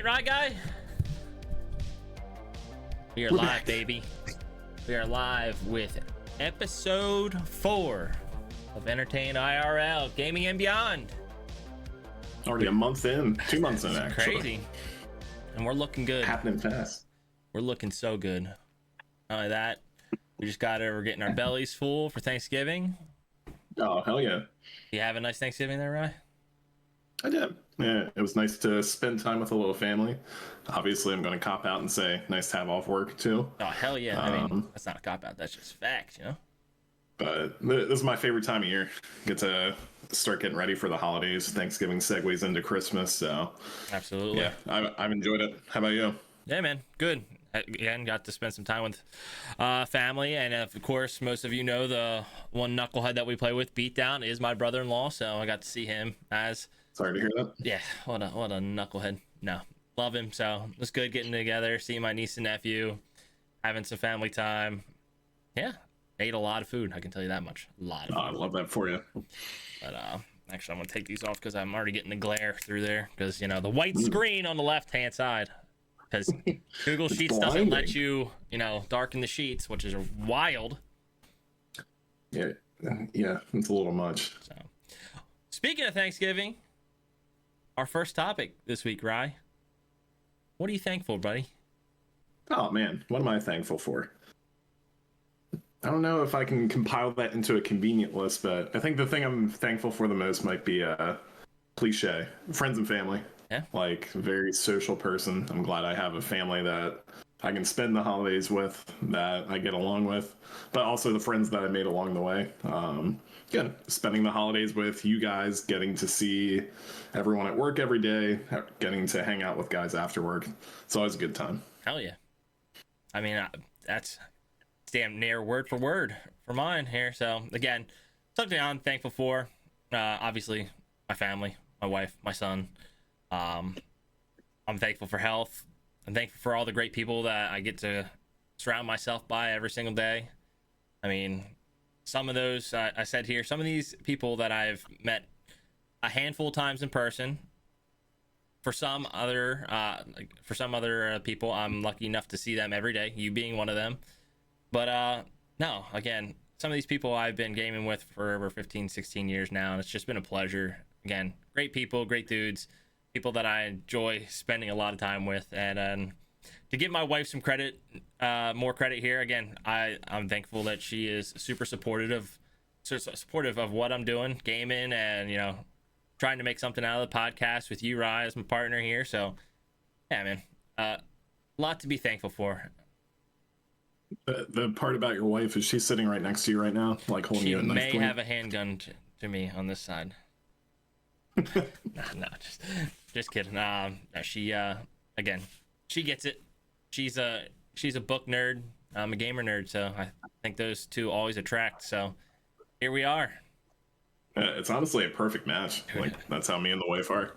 Right, guy? We are We're live, back. baby. We are live with episode 4 of Entertained IRL, Gaming and Beyond. Already a month in, 2 months in, actually. Crazy. And we're looking good. Happening fast. We're looking so good. Not only that, we're getting our bellies full for Thanksgiving. Oh, hell yeah. You have a nice Thanksgiving there, Rye? I did. Yeah, it was nice to spend time with a little family. Obviously, I'm going to cop out and say nice to have off work, too. Oh, hell yeah. I mean, that's not a cop-out. That's just facts, you know? But this is my favorite time of year. Get to start getting ready for the holidays. Thanksgiving segues into Christmas, so... Absolutely. Yeah, I've enjoyed it. How about you? Yeah, man, good. Again, got to spend some time with family, and of course, most of you know the one knucklehead that we play with, Beatdown, is my brother-in-law, so I got to see him as... Sorry to hear that. Yeah, what a knucklehead. No, love him, so it was good getting together, seeing my niece and nephew, having some family time. Yeah, ate a lot of food, I can tell you that much. A lot of food. I love that for you. But actually, I'm going to take these off because I'm already getting the glare through there, because, you know, the white screen on the left-hand side. Because Google Sheets doesn't let you, darken the sheets, which is wild. Yeah, it's a little much. So, speaking of Thanksgiving, our first topic this week, Rye. What are you thankful, buddy? Oh, man, what am I thankful for? I don't know if I can compile that into a convenient list, but I think the thing I'm thankful for the most might be cliche. Friends and family. Yeah. Like, very social person. I'm glad I have a family that I can spend the holidays with, that I get along with, but also the friends that I made along the way. Again, spending the holidays with you guys, getting to see everyone at work every day, getting to hang out with guys after work. It's always a good time. Hell yeah. I mean, that's damn near word for word for mine here. So, again, something I'm thankful for. Obviously, my family, my wife, my son. I'm thankful for health. I'm thankful for all the great people that I get to surround myself by every single day. I mean, some of those, I said here, some of these people that I've met a handful of times in person. For some other people, I'm lucky enough to see them every day, you being one of them. But no, again, some of these people I've been gaming with for over 15, 16 years now, and it's just been a pleasure. Again, great people, great dudes. People that I enjoy spending a lot of time with, and to give my wife some credit, more credit here. Again, I'm thankful that she is super supportive of what I'm doing, gaming, and trying to make something out of the podcast with you, Rye, as my partner here. So, yeah, man, a lot to be thankful for. The part about your wife is she's sitting right next to you right now, like holding you a knife. She may have a handgun to me on this side. no, just kidding. She again, she gets it. She's a book nerd. I'm a gamer nerd, so I think those two always attract. So here we are. It's honestly a perfect match. Like, that's how me and the wife are.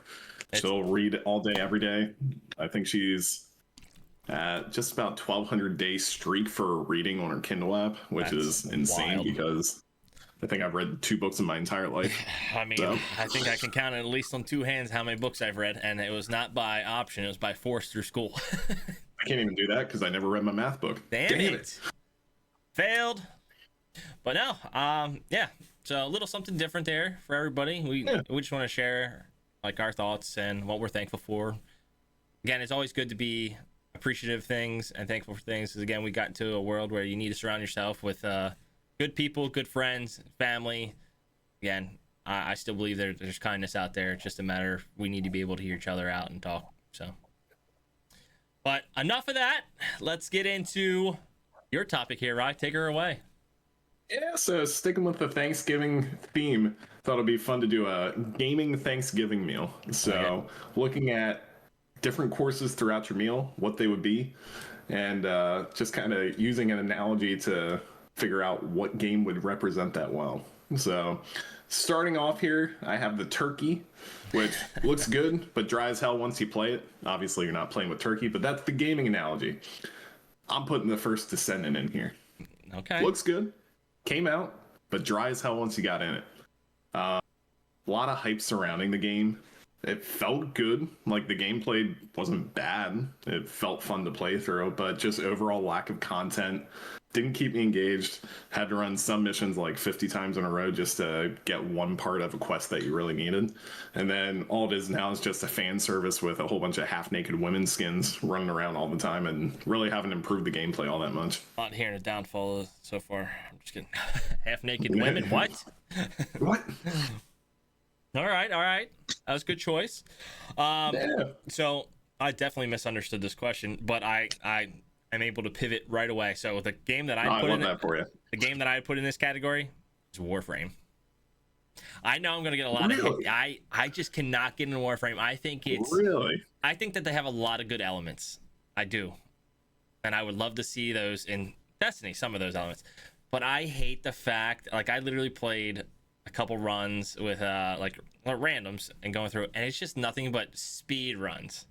She'll read all day, every day. I think she's at just about 1,200 day streak for reading on her Kindle app, which is insane because I think I've read 2 books in my entire life. I mean, so. I think I can count at least on 2 hands how many books I've read, and it was not by option; it was by force through school. I can't even do that because I never read my math book. Damn it! Failed. But no, yeah. So a little something different there for everybody. We just want to share like our thoughts and what we're thankful for. Again, it's always good to be appreciative of things and thankful for things. Because again, we got into a world where you need to surround yourself with good people, good friends, family. Again, I still believe there's kindness out there. It's just a matter of we need to be able to hear each other out and talk. So, but enough of that. Let's get into your topic here, Rye. Take her away. Yeah, so sticking with the Thanksgiving theme, thought it'd be fun to do a gaming Thanksgiving meal. So looking at different courses throughout your meal, what they would be, and just kind of using an analogy to figure out what game would represent that well. So starting off here, I have the turkey, which looks good, but dry as hell once you play it. Obviously, you're not playing with turkey, but that's the gaming analogy. I'm putting the first Descendant in here. Okay. Looks good. Came out, but dry as hell once you got in it. A lot of hype surrounding the game. It felt good. Like the gameplay wasn't bad. It felt fun to play through, but just overall lack of content didn't keep me engaged. Had to run some missions like 50 times in a row just to get one part of a quest that you really needed. And then all it is now is just a fan service with a whole bunch of half-naked women skins running around all the time and really haven't improved the gameplay all that much. Not hearing a downfall so far. I'm just kidding. Half-naked women? What? What? All right, all right. That was a good choice. Yeah. So I definitely misunderstood this question, but I am able to pivot right away. So the game that I put love that for you. the game that I put in this category is Warframe. I know I'm gonna get a lot of hate. I just cannot get into Warframe. I think it's Really? I think that they have a lot of good elements. I do, and I would love to see those in Destiny. Some of those elements, but I hate the fact. Like I literally played a couple runs with like randoms and going through, and it's just nothing but speed runs.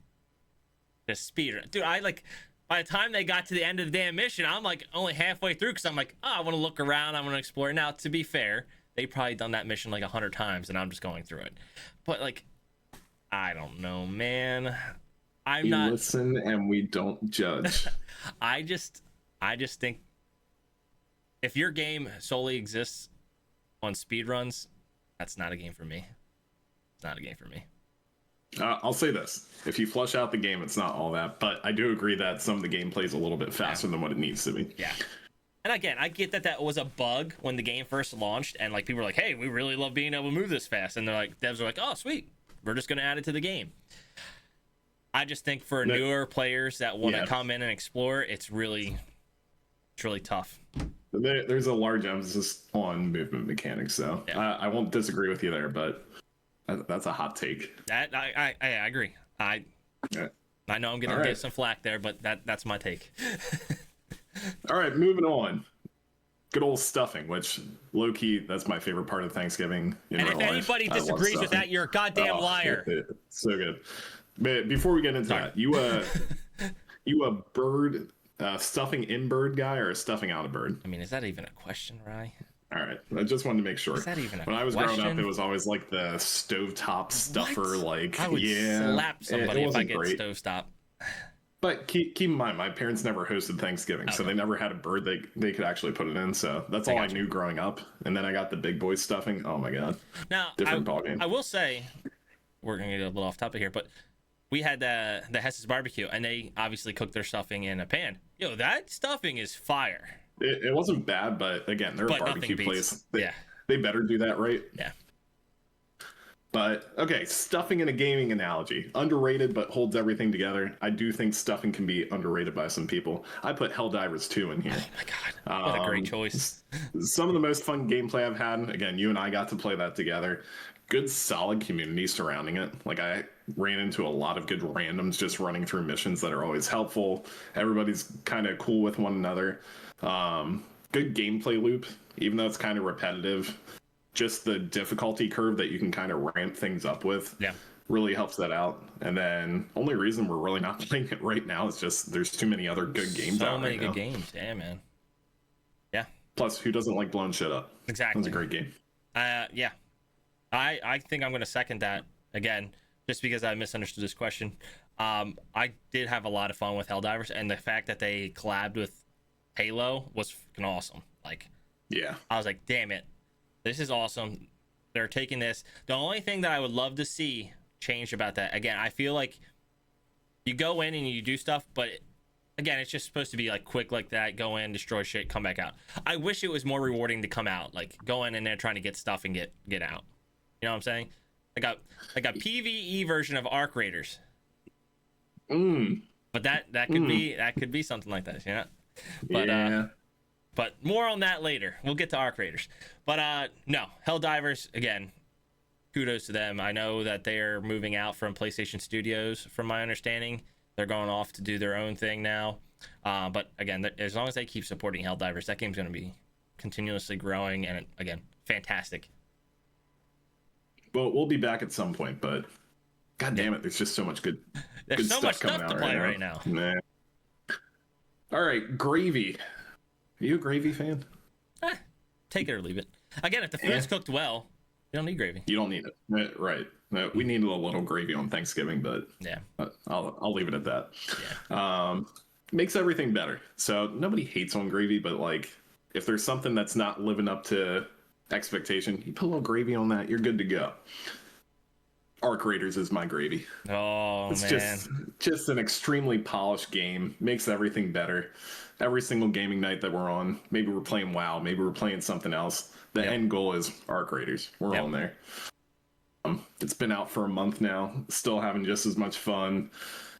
Just speed run, dude. I like by the time they got to the end of the damn mission, I'm like only halfway through because I'm like, oh, I want to look around, I want to explore. Now, to be fair, they probably done that mission like 100 times, and I'm just going through it. But like, I don't know, man. I'm not. Listen, and we don't judge. I just think if your game solely exists on speed runs, that's not a game for me. It's not a game for me. I'll say this: if you flush out the game, it's not all that. But I do agree that some of the gameplay is a little bit faster than what it needs to be. Yeah. And again, I get that that was a bug when the game first launched, and like people were like, "Hey, we really love being able to move this fast," and they're like, devs are like, "Oh, sweet, we're just going to add it to the game." I just think for newer players that want to come in and explore, it's really tough. There's a large emphasis on movement mechanics, though. Yeah. I won't disagree with you there, but that's a hot take. That I agree. I know I'm going to get some flack there, but that's my take. All right, moving on. Good old stuffing, which low-key, that's my favorite part of Thanksgiving. And if anybody disagrees with that, you're a goddamn liar. So good. But before we get into that, you a bird stuffing in bird guy or a stuffing out a bird? I mean, is that even a question, Rye? All right, I just wanted to make sure. Is that even a when I was question? growing up, it was always like the stovetop stuffer. What? Like, I would slap somebody if I get stovetop. But keep in mind, my parents never hosted Thanksgiving, so they never had a bird they could actually put it in. So that's all I knew growing up. And then I got the big boy stuffing. Oh my god! Now, different ballgame. I will say, we're gonna get a little off topic here, but we had the Hess's barbecue, and they obviously cooked their stuffing in a pan. Yo, that stuffing is fire. It wasn't bad, but again, they're a barbecue place. They better do that right. Yeah. But okay, stuffing in a gaming analogy. Underrated, but holds everything together. I do think stuffing can be underrated by some people. I put Helldivers 2 in here. Oh my god. What a great choice. Some of the most fun gameplay I've had. Again, you and I got to play that together. Good solid community surrounding it. Like I ran into a lot of good randoms just running through missions that are always helpful. Everybody's kind of cool with one another. Good gameplay loop, even though it's kind of repetitive. Just the difficulty curve that you can kind of ramp things up with really helps that out. And then only reason we're really not playing it right now is just there's too many other good games out right now. So many good games. Yeah, man. Yeah. Plus, who doesn't like blowing shit up? Exactly. It's a great game. Yeah. I think I'm going to second that again, just because I misunderstood this question. I did have a lot of fun with Helldivers, and the fact that they collabed with Halo was fucking awesome. Like, yeah, I was like, damn it. This is awesome. They're taking this. The only thing that I would love to see change about that, again, I feel like you go in and you do stuff, but again, it's just supposed to be like quick like that. Go in, destroy shit, come back out. I wish it was more rewarding to come out. Like go in and they're trying to get stuff and get out. You know what I'm saying? Like a PvE version of Arc Raiders. But that could be something like that, you know? But but more on that later. We'll get to Arc Raiders. But no, Helldivers, again, kudos to them. I know that they're moving out from PlayStation Studios, from my understanding. They're going off to do their own thing now. But again, as long as they keep supporting Helldivers, that game's going to be continuously growing. And again, fantastic. Well, we'll be back at some point, but god damn it, there's just so much good so much stuff to play right now. Nah. All right, gravy. Are you a gravy fan? Take it or leave it. Again, if the food's cooked well, You don't need gravy. You don't need it. Right. We needed a little gravy on Thanksgiving, but Yeah. I'll leave it at that. Yeah. Makes everything better. So nobody hates on gravy, but like if there's something that's not living up to expectation, you put a little gravy on that, you're good to go. Arc Raiders is my gravy. Oh It's man. just an extremely polished game. Makes everything better. Every single gaming night that we're on, maybe we're playing WoW, maybe we're playing something else. The Yep. end goal is Arc Raiders. We're Yep. on there. It's been out for a month now. Still having just as much fun.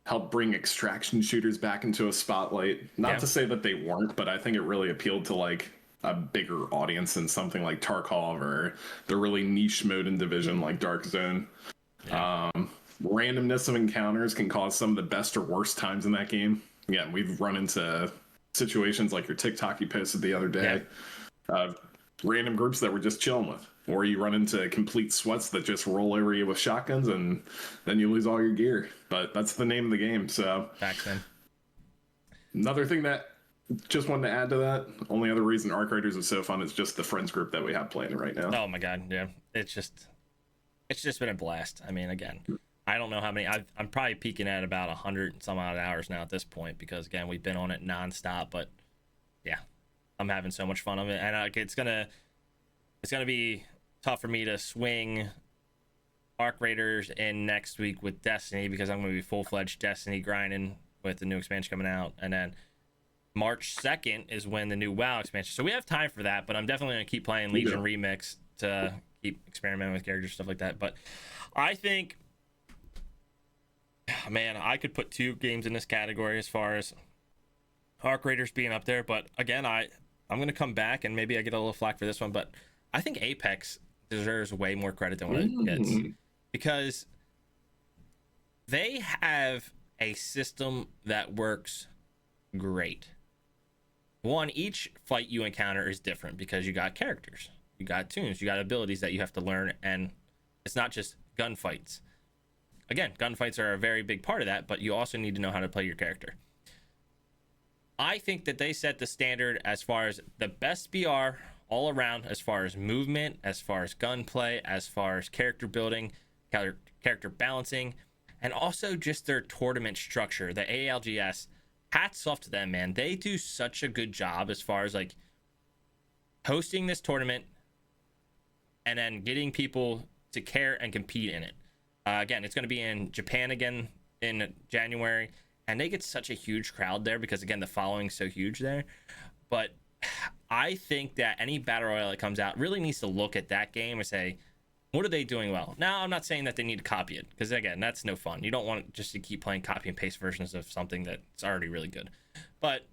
Helped bring extraction shooters back into a spotlight. Not Yeah. to say that they weren't, but I think it really appealed to like a bigger audience than something like Tarkov or the really niche mode in Division like Dark Zone. Yeah. Randomness of encounters can cause some of the best or worst times in that game. Yeah, we've run into situations like your TikTok you posted the other day. Random groups that we're just chilling with. Or you run into complete sweats that just roll over you with shotguns and then you lose all your gear. But that's the name of the game. So Back then. another thing that just wanted to add to that, only other reason Arc Raiders is so fun is just the friends group that we have playing right now. Oh my god. Yeah. It's just been a blast. I mean, again, I don't know how many. I'm probably peaking at about 100 and some odd hours now at this point because again, we've been on it nonstop. But yeah, I'm having so much fun of it, and it's gonna be tough for me to swing Arc Raiders in next week with Destiny because I'm gonna be full-fledged Destiny grinding with the new expansion coming out, and then March 2nd is when the new WoW expansion. So we have time for that, but I'm definitely gonna keep playing Legion Remix to keep experimenting with characters, stuff like that. But I think, man, I could put 2 games in this category as far as Arc Raiders being up there. But again, I'm gonna come back and maybe I get a little flack for this one, but I think Apex deserves way more credit than what it gets because they have a system that works great. One, each fight you encounter is different because you got characters, you got tunes, you got abilities that you have to learn, and it's not just gunfights. Again, gunfights are a very big part of that, but you also need to know how to play your character. I think that they set the standard as far as the best BR all around, as far as movement, as far as gunplay, as far as character building, character balancing, and also just their tournament structure. The ALGS, hats off to them, man. They do such a good job as far as like hosting this tournament and then getting people to care and compete in it. Again, it's going to be in Japan again in January, and they get such a huge crowd there because again, the following's so huge there. But I think that any battle royale that comes out really needs to look at that game and say, what are they doing well? Now, I'm not saying that they need to copy it because again, that's no fun. You don't want just to keep playing copy and paste versions of something that's already really good. But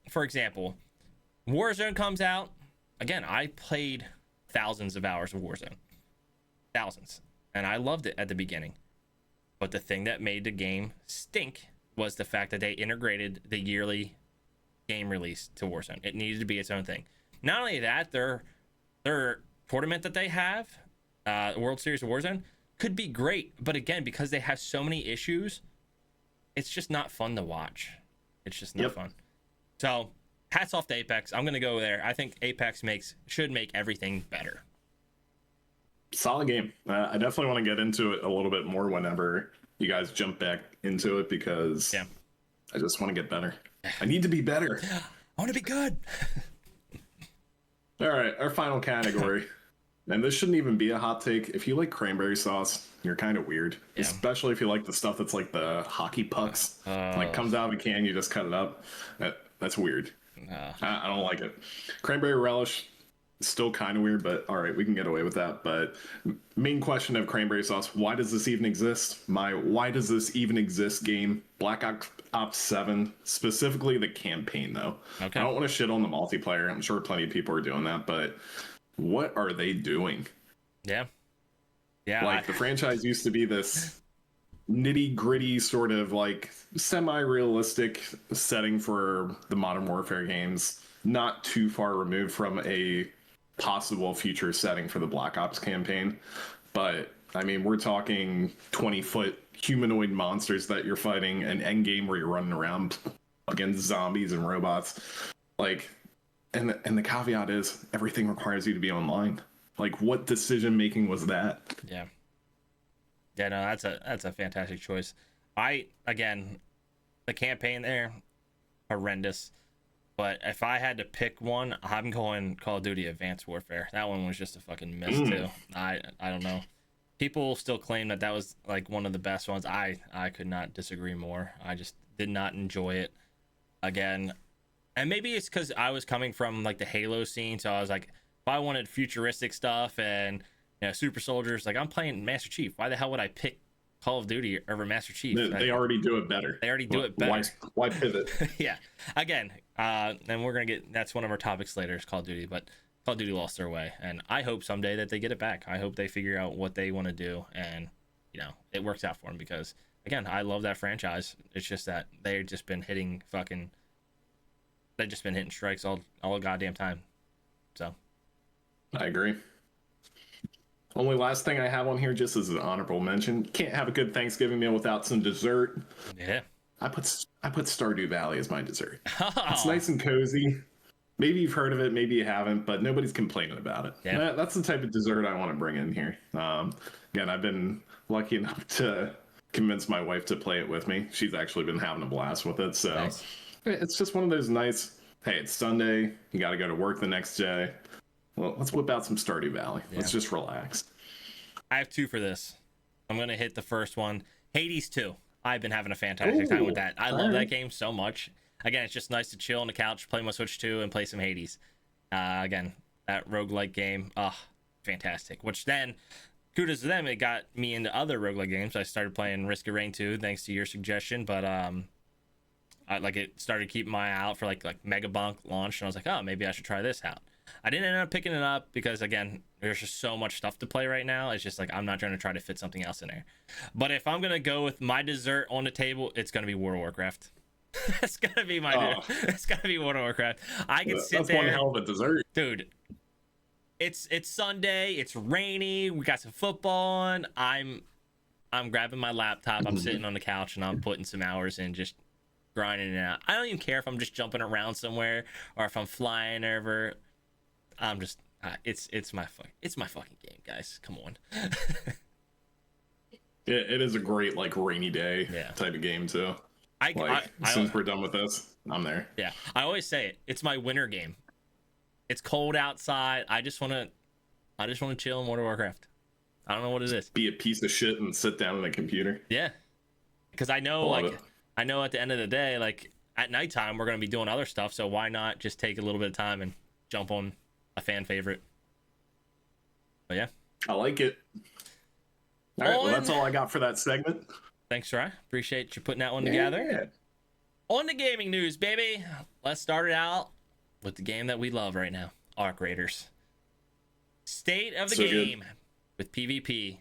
for example, Warzone comes out. Again, I played thousands of hours of Warzone. Thousands. And I loved it at the beginning. But the thing that made the game stink was the fact that they integrated the yearly game release to Warzone. It needed to be its own thing. Not only that, their tournament that they have, World Series of Warzone, could be great. But again, because they have so many issues, it's just not fun to watch. It's just not fun. So hats off to Apex. I'm going to go there. I think Apex should make everything better. Solid game. I definitely want to get into it a little bit more whenever you guys jump back into it because I just want to get better. I need to be better. I want to be good. All right, our final category. And this shouldn't even be a hot take. If you like cranberry sauce, you're kind of weird. Yeah. Especially if you like the stuff that's like the hockey pucks. Like comes out of a can, you just cut it up. That's weird. I don't like it. Cranberry relish, still kind of weird, but all right, we can get away with that. But main question of cranberry sauce, why does this even exist? Why does this even exist game? Black Ops 7, specifically the campaign though. Okay. I don't want to shit on the multiplayer. I'm sure plenty of people are doing that, but what are they doing? Yeah. Like the franchise used to be this nitty gritty sort of like semi-realistic setting for the Modern Warfare games, not too far removed from a possible future setting for the Black Ops campaign. But I mean, we're talking 20-foot humanoid monsters that you're fighting, an end game where you're running around against zombies and robots. Like, and the caveat is everything requires you to be online. Like, what decision making was that? Yeah. Yeah, no, that's a fantastic choice. Again, the campaign there, horrendous. But if I had to pick one, I'm going Call of Duty Advanced Warfare. That one was just a fucking miss too. I don't know. People still claim that was like one of the best ones. I could not disagree more. I just did not enjoy it. Again, and maybe it's because I was coming from like the Halo scene, so I was like, if I wanted futuristic stuff and super soldiers, like I'm playing Master Chief. Why the hell would I pick Call of Duty over Master Chief? They already do it better. They already do it better. Why pivot? Yeah. Again, and we're gonna get, that's one of our topics later, is Call of Duty, but Call of Duty lost their way, and I hope someday that they get it back. I hope they figure out what they want to do, and it works out for them, because again, I love that franchise. It's just that they've just been hitting strikes all goddamn time. So I agree. Only last thing I have on here, just as an honorable mention, can't have a good Thanksgiving meal without some dessert. yeah. I put Stardew Valley as my dessert. Oh. It's nice and cozy. Maybe you've heard of it, maybe you haven't, but nobody's complaining about it. Yeah. That's the type of dessert I want to bring in here. Again, I've been lucky enough to convince my wife to play it with me. She's actually been having a blast with it. So Nice. It's just one of those nice, hey, it's Sunday, you got to go to work the next day. Well, let's whip out some Stardew Valley. Yeah. Let's just relax. I have two for this. I'm gonna hit the first one. Hades 2. I've been having a fantastic time with that. I love that game so much. Again, it's just nice to chill on the couch, play my Switch 2, and play some Hades. Again, that roguelike game, fantastic. Which then, kudos to them, it got me into other roguelike games. I started playing Risk of Rain 2, thanks to your suggestion, but it started keeping my eye out for like Megabunk launch, and I was like, oh, maybe I should try this out. I didn't end up picking it up because, again, there's just so much stuff to play right now. It's just like I'm not trying to try to fit something else in there. But if I'm gonna go with my dessert on the table, it's gonna be World of Warcraft. It's gonna be it's gonna be World of Warcraft. I can sit there. That's one hell of a dessert, dude. It's Sunday. It's rainy. We got some football on. I'm grabbing my laptop. I'm sitting on the couch and I'm putting some hours in, just grinding it out. I don't even care if I'm just jumping around somewhere or if I'm flying over. I'm just it's my fucking game, guys. Come on. it is a great rainy day type of game too. Since we're done with this, I'm there. Yeah, I always say it. It's my winter game. It's cold outside. I just want to chill in World of Warcraft. I don't know what it is. Be a piece of shit and sit down on a computer. Yeah, because I know I know at the end of the day, at nighttime, we're gonna be doing other stuff. So why not just take a little bit of time and jump on a fan favorite? But yeah, I like it. All right, well, that's all I got for that segment. Thanks, Rye. Appreciate you putting that one together. Yeah. On the gaming news, baby. Let's start it out with the game that we love right now, Arc Raiders. State of the game with PvP.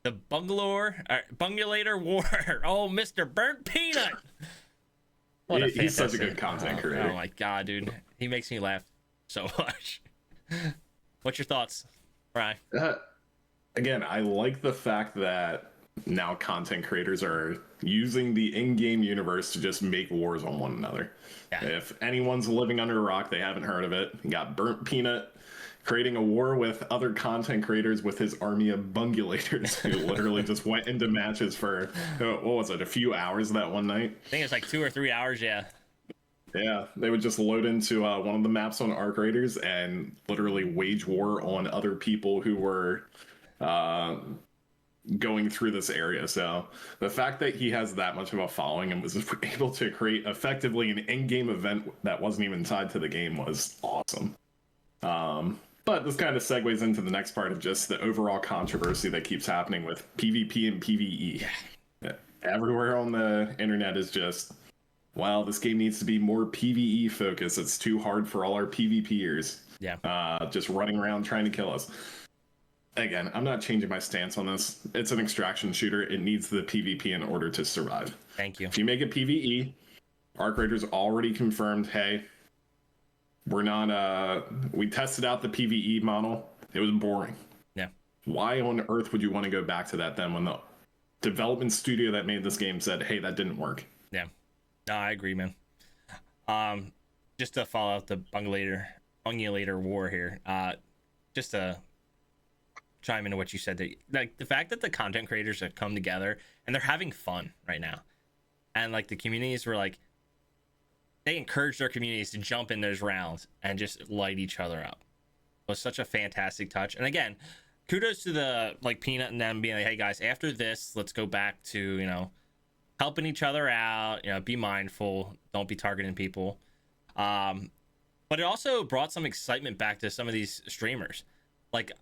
The Bungulator War. Oh, Mr. Burnt Peanut. He's such a good content creator. Oh my god, dude. He makes me laugh so much. What's your thoughts, Rye? Again, I like the fact that now content creators are using the in-game universe to just make wars on one another. Yeah. If anyone's living under a rock, they haven't heard of it. You got Burnt Peanut creating a war with other content creators with his army of bungulators who literally just went into matches for, what was it, a few hours that one night? I think it's like 2 or 3 hours, yeah. Yeah, they would just load into one of the maps on Arc Raiders and literally wage war on other people who were going through this area. So the fact that he has that much of a following and was able to create effectively an in-game event that wasn't even tied to the game was awesome. But this kind of segues into the next part of just the overall controversy that keeps happening with PvP and PvE. Yeah. Everywhere on the internet is just, wow, this game needs to be more PvE focused. It's too hard for all our PvPers. Yeah. Just running around trying to kill us. Again, I'm not changing my stance on this. It's an extraction shooter. It needs the PvP in order to survive. Thank you. If you make it PvE, Arc Raiders already confirmed, hey, we're not, we tested out the PvE model. It was boring. Yeah. Why on earth would you want to go back to that then when the development studio that made this game said, hey, that didn't work? Yeah. No, I agree, man. Just to follow out the Bungulator War here, just to chime into what you said, that like the fact that the content creators have come together and they're having fun right now, and like the communities were like, they encourage their communities to jump in those rounds and just light each other up. It was such a fantastic touch. And again, kudos to the like Peanut and them being like, hey guys, after this, let's go back to, you know, helping each other out, you know, be mindful, don't be targeting people. But it also brought some excitement back to some of these streamers. Like,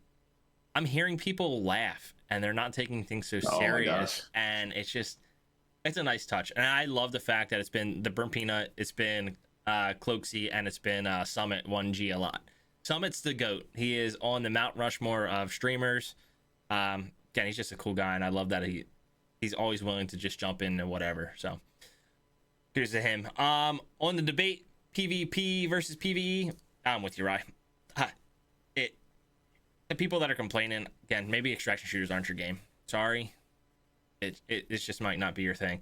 I'm hearing people laugh and they're not taking things so serious, and it's a nice touch. And I love the fact that it's been the Burnt Peanut, it's been Cloaksy, and it's been Summit 1G a lot. Summit's the GOAT. He is on the Mount Rushmore of streamers. Again, he's just a cool guy, and I love that he's always willing to just jump in and whatever. So here's to him. On the debate, PvP versus PvE, I'm with you, Rye. The people that are complaining, again, maybe extraction shooters aren't your game. Sorry. It just might not be your thing.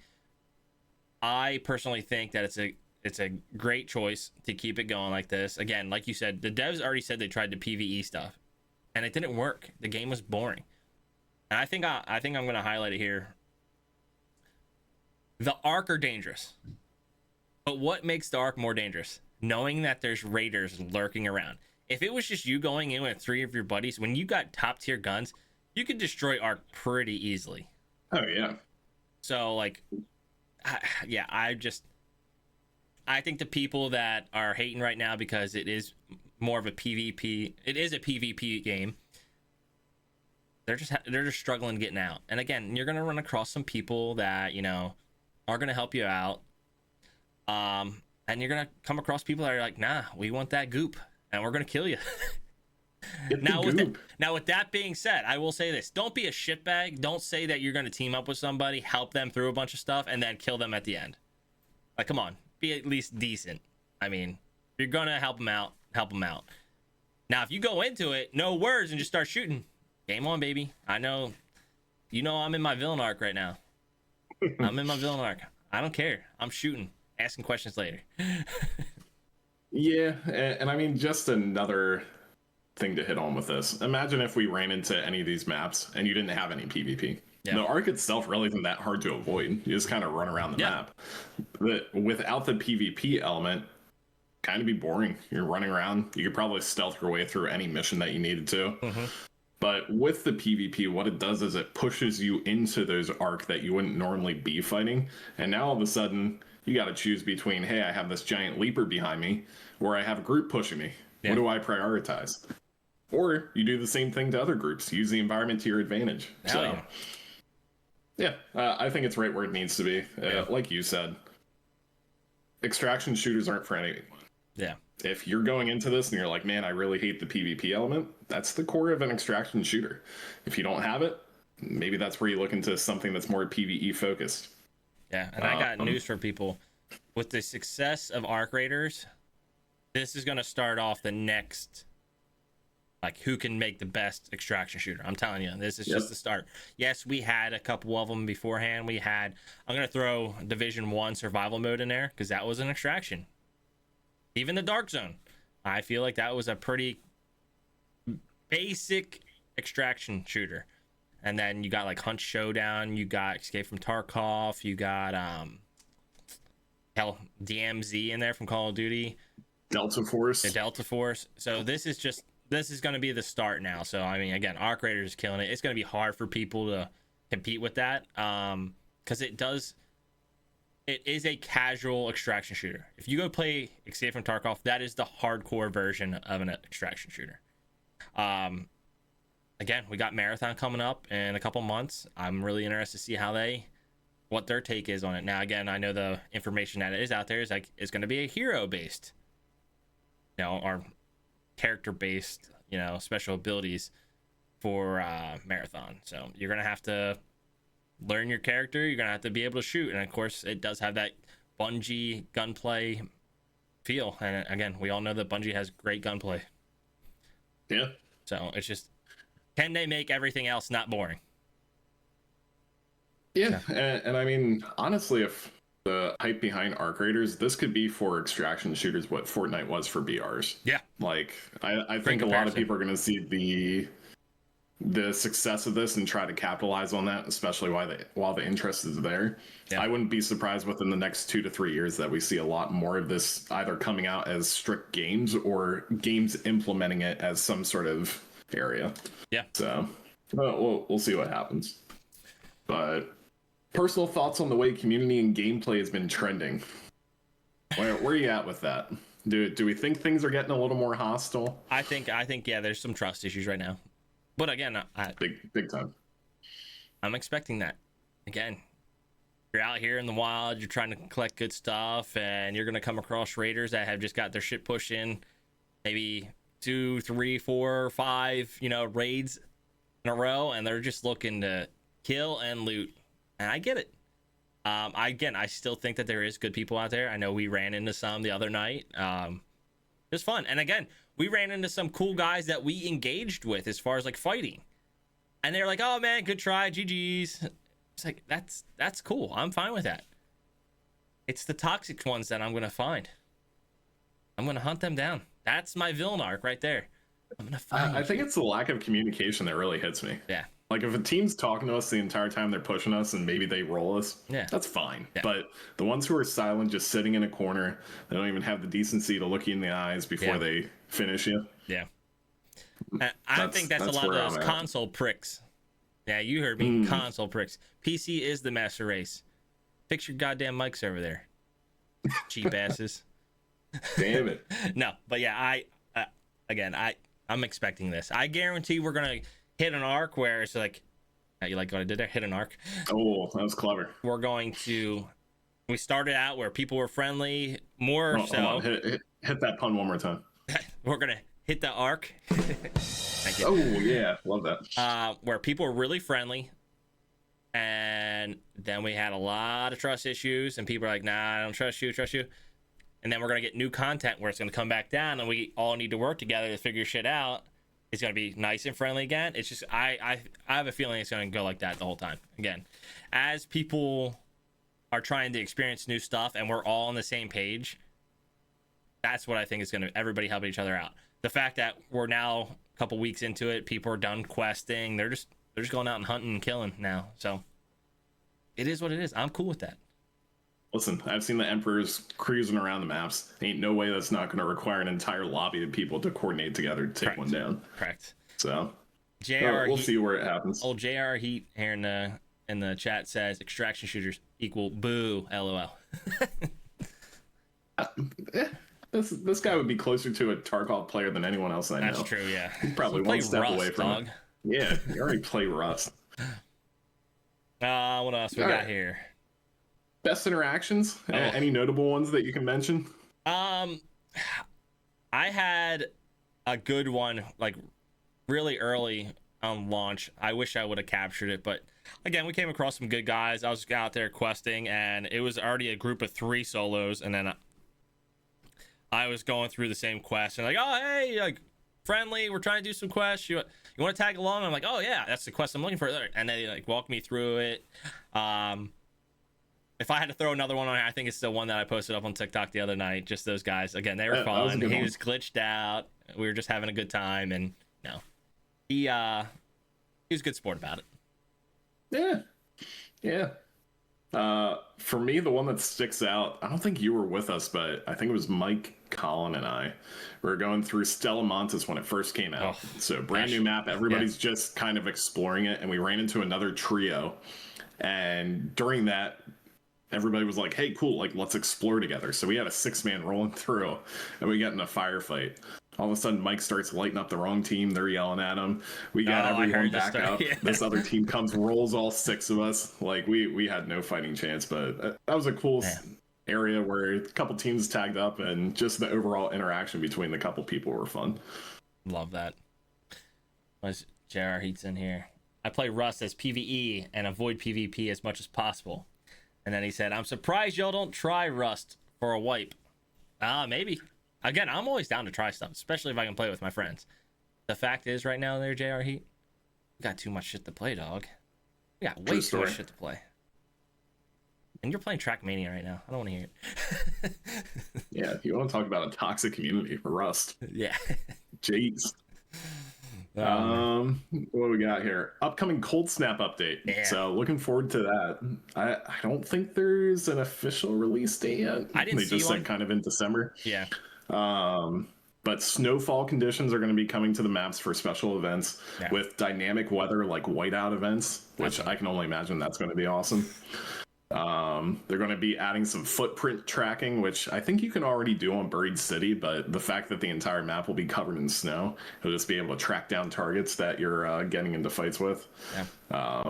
I personally think that it's a great choice to keep it going like this. Again, like you said, the devs already said they tried the PvE stuff, and it didn't work. The game was boring. And I think I'm going to highlight it here. The Ark are dangerous. But what makes the Ark more dangerous? Knowing that there's raiders lurking around. If it was just you going in with 3 of your buddies, when you got top tier guns, you could destroy Ark pretty easily. Oh yeah. So like, yeah, I think the people that are hating right now because it is more of a PvP, it is a PvP game. They're just struggling getting out. And again, you're gonna run across some people that, you know, are gonna help you out. And you're gonna come across people that are like, nah, we want that goop, and we're gonna kill you. Now with that being said, I will say this: don't be a shitbag. Don't say that you're gonna team up with somebody, help them through a bunch of stuff, and then kill them at the end. Like, come on, be at least decent. I mean, if you're gonna help them out, help them out. Now, if you go into it, no words, and just start shooting, game on, baby. I know, you know, I'm in my villain arc right now. I'm in my villain arc. I don't care. I'm shooting, asking questions later. Yeah, and I mean, just another thing to hit on with this. Imagine if we ran into any of these maps and you didn't have any PvP. Yeah. The arc itself really isn't that hard to avoid. You just kind of run around the map. But without the PvP element, kind of be boring. You're running around. You could probably stealth your way through any mission that you needed to. Mm-hmm. But with the PvP, what it does is it pushes you into those arc that you wouldn't normally be fighting. And now all of a sudden, you got to choose between, hey, I have this giant leaper behind me, or I have a group pushing me. Yeah. What do I prioritize? Or you do the same thing to other groups. Use the environment to your advantage. Hell yeah. I think it's right where it needs to be. Like you said, extraction shooters aren't for anyone. Yeah. If you're going into this and you're like, man, I really hate the PvP element, that's the core of an extraction shooter. If you don't have it, maybe that's where you look into something that's more PvE focused. Yeah, and I got news for people. With the success of Arc Raiders, this is going to start off the next, like, who can make the best extraction shooter. I'm telling you, this is just the start. Yes, we had a couple of them beforehand. I'm going to throw Division 1 survival mode in there because that was an extraction. Even the Dark Zone, I feel like that was a pretty basic extraction shooter. And then you got like Hunt Showdown, you got Escape from Tarkov, you got DMZ in there from Call of Duty, Delta Force. The Delta Force. So this is going to be the start now. So I mean, again, Arc Raiders is killing it. It's going to be hard for people to compete with that because it is a casual extraction shooter. If you go play Escape from Tarkov, that is the hardcore version of an extraction shooter. Again, we got Marathon coming up in a couple months. I'm really interested to see what their take is on it. Now, again, I know the information that is out there is like it's going to be a hero based, or character based, special abilities for Marathon. So you're going to have to learn your character. You're going to have to be able to shoot. And of course, it does have that Bungie gunplay feel. And again, we all know that Bungie has great gunplay. Yeah. So it's just, can they make everything else not boring? Yeah, and I mean, honestly, if the hype behind Arc Raiders, this could be for extraction shooters what Fortnite was for BRs. Yeah. Like, I think a lot of people are going to see the success of this and try to capitalize on that, especially while the interest is there. Yeah. I wouldn't be surprised within the next 2 to 3 years that we see a lot more of this either coming out as strict games or games implementing it as some sort of area. Yeah. So we'll see what happens. But personal thoughts on the way community and gameplay has been trending. Where are you at with that? Do we think things are getting a little more hostile? I think yeah, there's some trust issues right now. But again, Big time. I'm expecting that. Again, you're out here in the wild, you're trying to collect good stuff, and you're going to come across raiders that have just got their shit pushed in maybe 2, 3, 4, 5, raids in a row, and they're just looking to kill and loot. And I get it. I still think that there is good people out there. I know we ran into some the other night. Just fun. And again, we ran into some cool guys that we engaged with as far as like fighting. And they're like, "Oh man, good try, GG's." It's like, that's cool. I'm fine with that. It's the toxic ones that I'm going to find. I'm going to hunt them down. That's my villain arc right there. I'm going to find I think it's the lack of communication that really hits me. Yeah. Like if a team's talking to us the entire time they're pushing us and maybe they roll us, that's fine. Yeah. But the ones who are silent, just sitting in a corner, they don't even have the decency to look you in the eyes before they finish you. Yeah. I think that's a lot of those console pricks. Yeah, you heard me. Console pricks. PC is the master race. Fix your goddamn mics over there. Cheap asses. Damn it. No, but yeah, I'm expecting this. I guarantee we're going to hit an arc where it's like, you like what I did there? Hit an arc. Oh, that was clever. We started out where people were friendly, more so. Hold on. Hit that pun one more time. We're going to hit the arc. Thank you. Oh, yeah. Love that. Where people were really friendly. And then we had a lot of trust issues. And people are like, nah, I don't trust you. And then we're going to get new content where it's going to come back down. And we all need to work together to figure shit out. It's going to be nice and friendly again. It's just, I have a feeling it's going to go like that the whole time. Again, as people are trying to experience new stuff and we're all on the same page, that's what I think is going to, everybody helping each other out. The fact that we're now a couple weeks into it, people are done questing. They're just going out and hunting and killing now. So it is what it is. I'm cool with that. Listen, I've seen the Emperors cruising around the maps. Ain't no way that's not going to require an entire lobby of people to coordinate together to take one down. Correct. So, we'll see where it happens. Old JR Heat here in the chat says extraction shooters equal boo, LOL. This guy would be closer to a Tarkov player than anyone else I know. That's true, yeah. He's probably one step Rust, away from it. Yeah, you already play Rust. What else we got here? Best interactions? Any notable ones that you can mention? I had a good one, like really early on launch. I wish I would have captured it, but again, we came across some good guys. I was out there questing, and it was already a group of 3 solos, and then I was going through the same quest, and like, oh hey, like friendly, we're trying to do some quests. You want to tag along? I'm like, oh yeah, that's the quest I'm looking for. And they like walked me through it. If I had to throw another one on, I think it's the one that I posted up on TikTok the other night. Just those guys. Again, they were fun. He was glitched out. We were just having a good time, and he was a good sport about it. Yeah. For me, the one that sticks out, I don't think you were with us, but I think it was Mike, Colin, and I. We were going through Stella Montes when it first came out. So brand new map. Everybody's just kind of exploring it, and we ran into another trio. And during that, everybody was like, hey, cool, like, let's explore together. So we had a 6-man rolling through, and we got in a firefight. All of a sudden, Mike starts lighting up the wrong team. They're yelling at him. We got everyone back up. Yeah. This other team comes, rolls all 6 of us. Like, we had no fighting chance, but that was a cool area where a couple teams tagged up, and just the overall interaction between the couple people were fun. Love that. Was JR Heat's in here? I play Rust as PvE and avoid PvP as much as possible. And then he said, I'm surprised y'all don't try Rust for a wipe. Maybe. Again, I'm always down to try stuff, especially if I can play with my friends. The fact is, right now there, JR Heat, we got too much shit to play, dog. We got way too much shit to play. And you're playing Trackmania right now. I don't want to hear it. Yeah, if you want to talk about a toxic community for Rust. Yeah. Jeez. What do we got here? Upcoming Cold Snap update. Yeah. So looking forward to that. I don't think there's an official release date yet. I didn't They see just one. said kind of in December. Yeah. But snowfall conditions are going to be coming to the maps for special events Yeah. with dynamic weather like whiteout events, which I can only imagine that's going to be awesome. They're going to be adding some footprint tracking, which I think you can already do on Buried City, but the fact that the entire map will be covered in snow, you'll just be able to track down targets that you're getting into fights with. Yeah.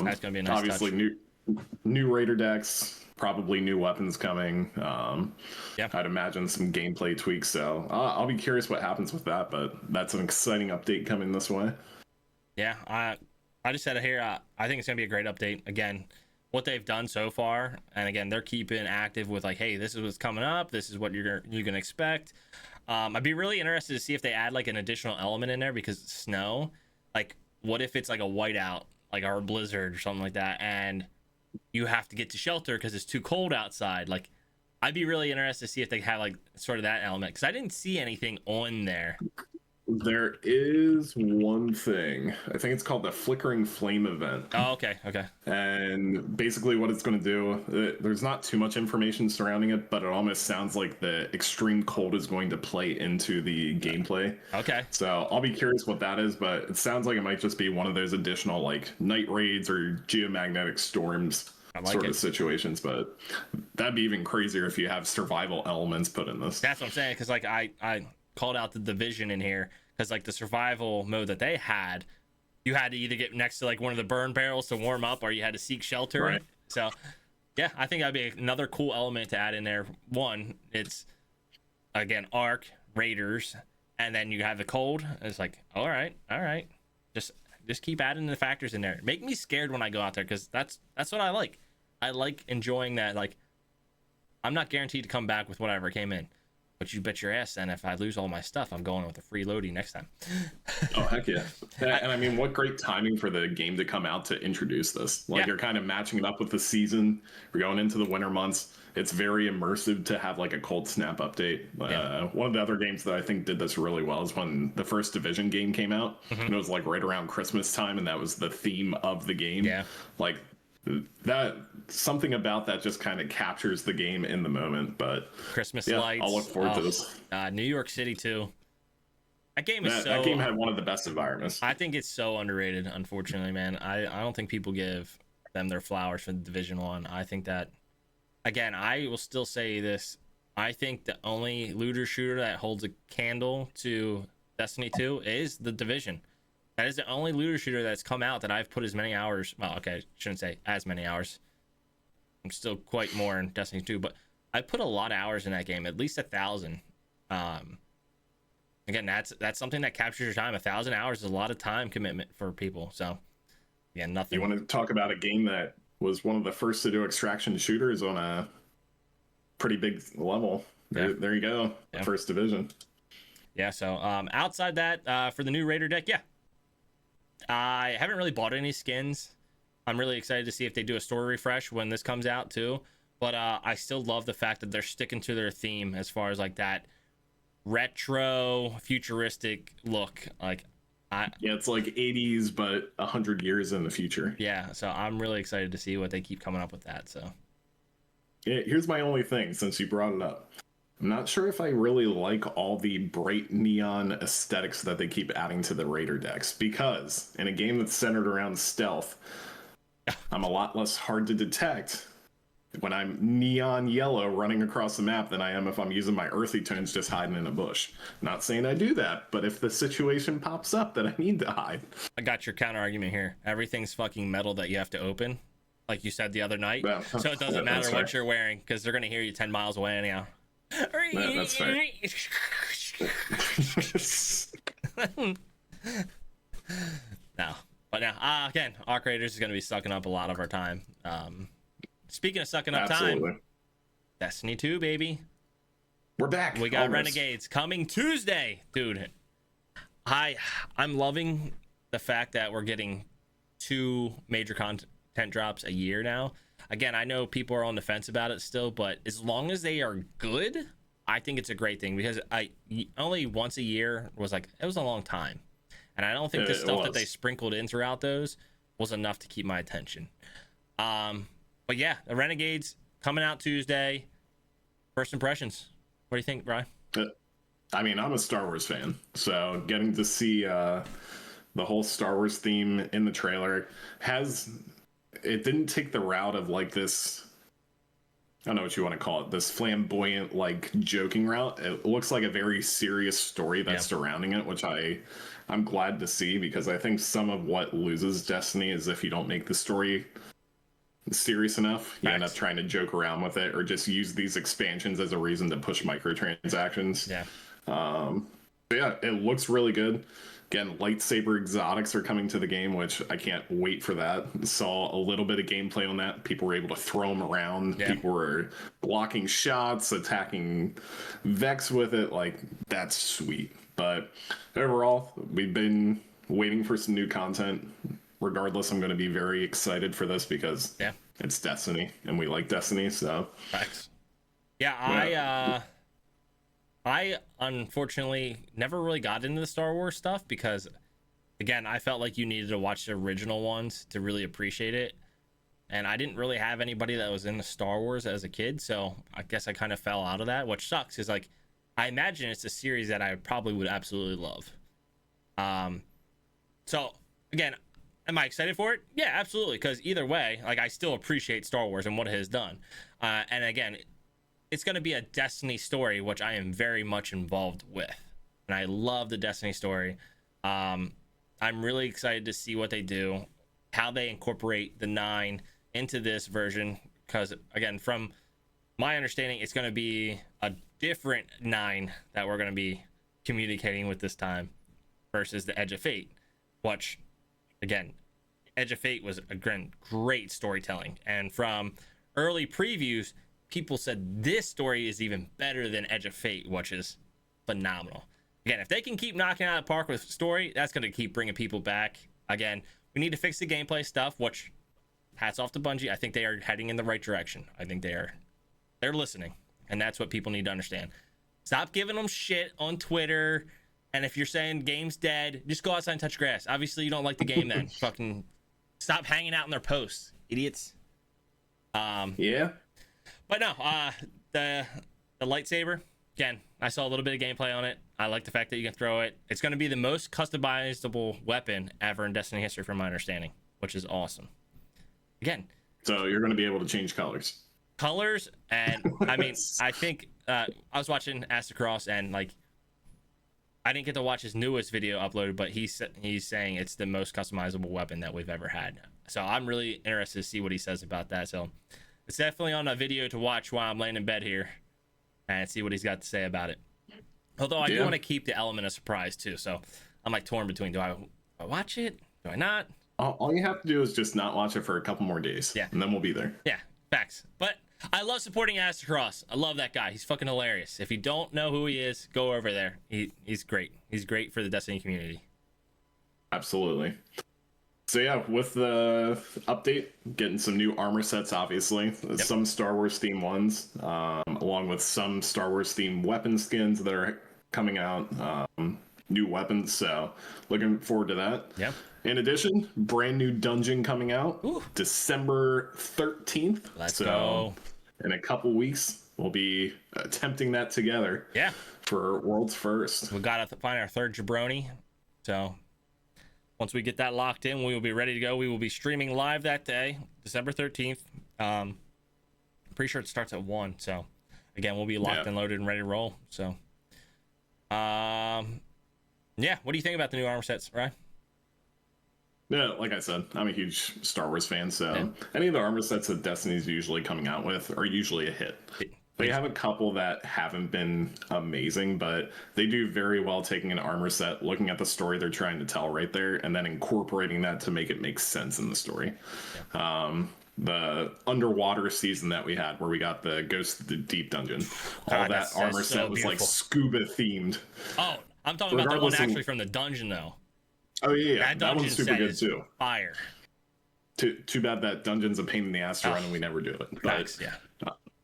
That's going to be a nice obviously touch. new raider decks, probably new weapons coming. Yeah. I'd imagine some gameplay tweaks. So I'll be curious what happens with that, but that's an exciting update coming this way. Yeah. I just said it here. I think it's going to be a great update. Again, what they've done so far, and again, they're keeping active with like, hey, this is what's coming up. This is what you're gonna expect. I'd be really interested to see if they add like an additional element in there, because snow, like, what if it's like a whiteout, like our blizzard or something like that, and you have to get to shelter because it's too cold outside. Like, I'd be really interested to see if they have like sort of that element, because I didn't see anything on there. There is one thing. I think it's called the Flickering Flame event. Oh, okay. And basically what it's going to do, there's not too much information surrounding it, but it almost sounds like the extreme cold is going to play into the gameplay. Okay. So I'll be curious what that is, but it sounds like it might just be one of those additional like night raids or geomagnetic storms sort of situations, but that'd be even crazier if you have survival elements put in this. That's what I'm saying, because like I called out the division in here, because like the survival mode that they had, you had to either get next to like one of the burn barrels to warm up, or you had to seek shelter. Right. So yeah, I think that'd be another cool element to add in there. One, it's again Ark Raiders, and then you have the cold. It's like, all right, just keep adding the factors in there. Make me scared when I go out there, because that's what I like. I like enjoying that. Like, I'm not guaranteed to come back with whatever came in, but you bet your ass then if I lose all my stuff, I'm going with a free loadie next time. Oh, heck yeah. And I mean, what great timing for the game to come out to introduce this. Like, you're kind of matching it up with the season. We're going into the winter months. It's very immersive to have like a cold snap update. One of the other games that I think did this really well is when the first Division game came out. And it was like right around Christmas time, and that was the theme of the game. Yeah. Like, that something about that just kind of captures the game in the moment. But Christmas lights. I'll look forward to this. New York City too. That game that game had one of the best environments. I think it's so underrated, unfortunately, man. I don't think people give them their flowers for the Division 1. I think that, again, I will still say this. I think the only looter shooter that holds a candle to Destiny 2 is the Division. That is the only looter shooter that's come out that I've put as many hours. Well, okay, shouldn't say as many hours. I'm still quite more in Destiny 2, but I put a lot of hours in that game, at least 1,000. Again, that's something that captures your time. 1,000 hours is a lot of time commitment for people. So, yeah, nothing. You want to talk about a game that was one of the first to do extraction shooters on a pretty big level? There you go. Yeah. First Division. Yeah. So, outside that, for the new Raider deck, yeah, I haven't really bought any skins. I'm really excited to see if they do a story refresh when this comes out too. But I still love the fact that they're sticking to their theme as far as like that retro futuristic look. Like, it's like 80s but 100 years in the future. Yeah, so I'm really excited to see what they keep coming up with that. So here's my only thing, since you brought it up. I'm not sure if I really like all the bright neon aesthetics that they keep adding to the Raider decks, because in a game that's centered around stealth, I'm a lot less hard to detect when I'm neon yellow running across the map than I am if I'm using my earthy tones just hiding in a bush. Not saying I do that, but if the situation pops up that I need to hide. I got your counter argument here. Everything's fucking metal that you have to open, like you said the other night. Well, so it doesn't matter what you're wearing, because they're going to hear you 10 miles away anyhow. That's fair. No. But now, again, Arc Raiders is going to be sucking up a lot of our time. Speaking of sucking up time, Destiny 2, baby. We're back. We got Renegades coming Tuesday. Dude, I'm loving the fact that we're getting 2 major content drops a year now. Again, I know people are on the fence about it still, but as long as they are good, I think it's a great thing, because only once a year was like, it was a long time. And I don't think the stuff that they was. sprinkled in throughout those was enough to keep my attention. But yeah, the Renegades coming out Tuesday. First impressions. What do you think, Brian? I mean, I'm a Star Wars fan, so getting to see the whole Star Wars theme in the trailer it didn't take the route of like this, I don't know what you want to call it, this flamboyant, like, joking route. It looks like a very serious story that's surrounding it, which I'm glad to see, because I think some of what loses Destiny is if you don't make the story serious enough. You end up trying to joke around with it or just use these expansions as a reason to push microtransactions. Yeah. But yeah, it looks really good. Again, lightsaber exotics are coming to the game, which I can't wait for that. Saw a little bit of gameplay on that. People were able to throw them around. Yeah. People were blocking shots, attacking Vex with it. Like, that's sweet. But overall, we've been waiting for some new content. Regardless, I'm going to be very excited for this because it's Destiny, and we like Destiny, so... Facts. Yeah, I unfortunately never really got into the Star Wars stuff because, again, I felt like you needed to watch the original ones to really appreciate it. And I didn't really have anybody that was into Star Wars as a kid, so I guess I kind of fell out of that, which sucks, is like, I imagine it's a series that I probably would absolutely love. So, again, am I excited for it? Yeah, absolutely, because either way, like, I still appreciate Star Wars and what it has done. And again, it's going to be a Destiny story, which I am very much involved with. And I love the Destiny story. I'm really excited to see what they do, how they incorporate the 9 into this version. Because, again, from my understanding, it's going to be a different 9 that we're going to be communicating with this time versus the Edge of Fate. Which, again, Edge of Fate was a great storytelling. And from early previews, people said this story is even better than Edge of Fate, which is phenomenal. Again, if they can keep knocking out of the park with story, that's going to keep bringing people back. Again, we need to fix the gameplay stuff, which, hats off to Bungie. I think they are heading in the right direction. I think they're listening, and that's what people need to understand. Stop giving them shit on Twitter, and if you're saying game's dead, just go outside and touch grass. Obviously, you don't like the game then. Fucking stop hanging out in their posts, idiots. Yeah. But no, the lightsaber, again, I saw a little bit of gameplay on it. I like the fact that you can throw it. It's going to be the most customizable weapon ever in Destiny history, from my understanding, which is awesome. Again. So you're going to be able to change colors. And I mean, I think I was watching Astacross, and like, I didn't get to watch his newest video uploaded, but he's saying it's the most customizable weapon that we've ever had. So I'm really interested to see what he says about that. So it's definitely on a video to watch while I'm laying in bed here and see what he's got to say about it. Although I do want to keep the element of surprise too. So I'm like torn between, do I watch it? Do I not? All you have to do is just not watch it for a couple more days. Yeah. And then we'll be there. Yeah, facts. But I love supporting Astacross. I love that guy. He's fucking hilarious. If you don't know who he is, go over there. He's great. He's great for the Destiny community. Absolutely. So yeah, with the update, getting some new armor sets, obviously. Some Star Wars themed ones, along with some Star Wars themed weapon skins that are coming out, new weapons, so looking forward to that. Yeah. In addition, brand new dungeon coming out. Ooh. December 13th. Let's go. In a couple weeks, we'll be attempting that together. Yeah. For World's First. We got to find our third jabroni, so once we get that locked in, we will be ready to go. We will be streaming live that day, December 13th. I'm pretty sure it starts at 1. So, again, we'll be locked and loaded and ready to roll. So, yeah. What do you think about the new armor sets, Ryan? Yeah, like I said, I'm a huge Star Wars fan, so any of the armor sets that Destiny's usually coming out with are usually a hit. They have a couple that haven't been amazing, but they do very well taking an armor set, looking at the story they're trying to tell right there, and then incorporating that to make it make sense in the story. Yeah. The underwater season that we had, where we got the Ghost of the Deep dungeon, all that armor set was like scuba themed. Oh, I'm talking about the one actually from the dungeon, though. Oh yeah, that one's super good too. Fire. Too bad that dungeon's a pain in the ass to run and we never do it. Facts, yeah.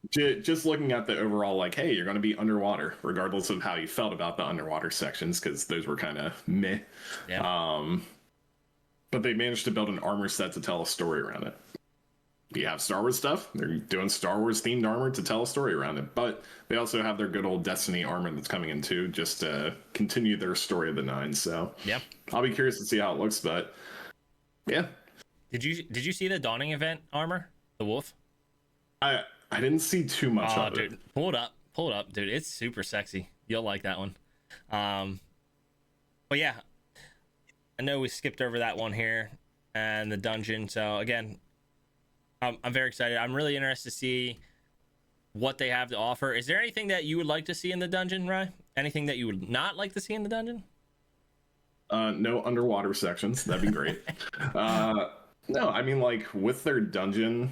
Just looking at the overall, like, hey, you're going to be underwater, regardless of how you felt about the underwater sections, because those were kind of meh. Yeah. Um, but they managed to build an armor set to tell a story around it. You have Star Wars stuff. They're doing Star Wars themed armor to tell a story around it. But they also have their good old Destiny armor that's coming in too, just to continue their story of the nine. So Yeah. I'll be curious to see how it looks. But yeah, Did you see the Dawning event armor? The wolf? I didn't see too much Oh, of it. dude, pull it up, dude. It's super sexy. You'll like that one. Um, but yeah, I know we skipped over that one here and the dungeon. So again, I'm very excited. I'm really interested to see what they have to offer. Is there anything that you would like to see in the dungeon, Rye? Anything that you would not like to see in the dungeon? No underwater sections. That'd be great. No, I mean, like, with their dungeon,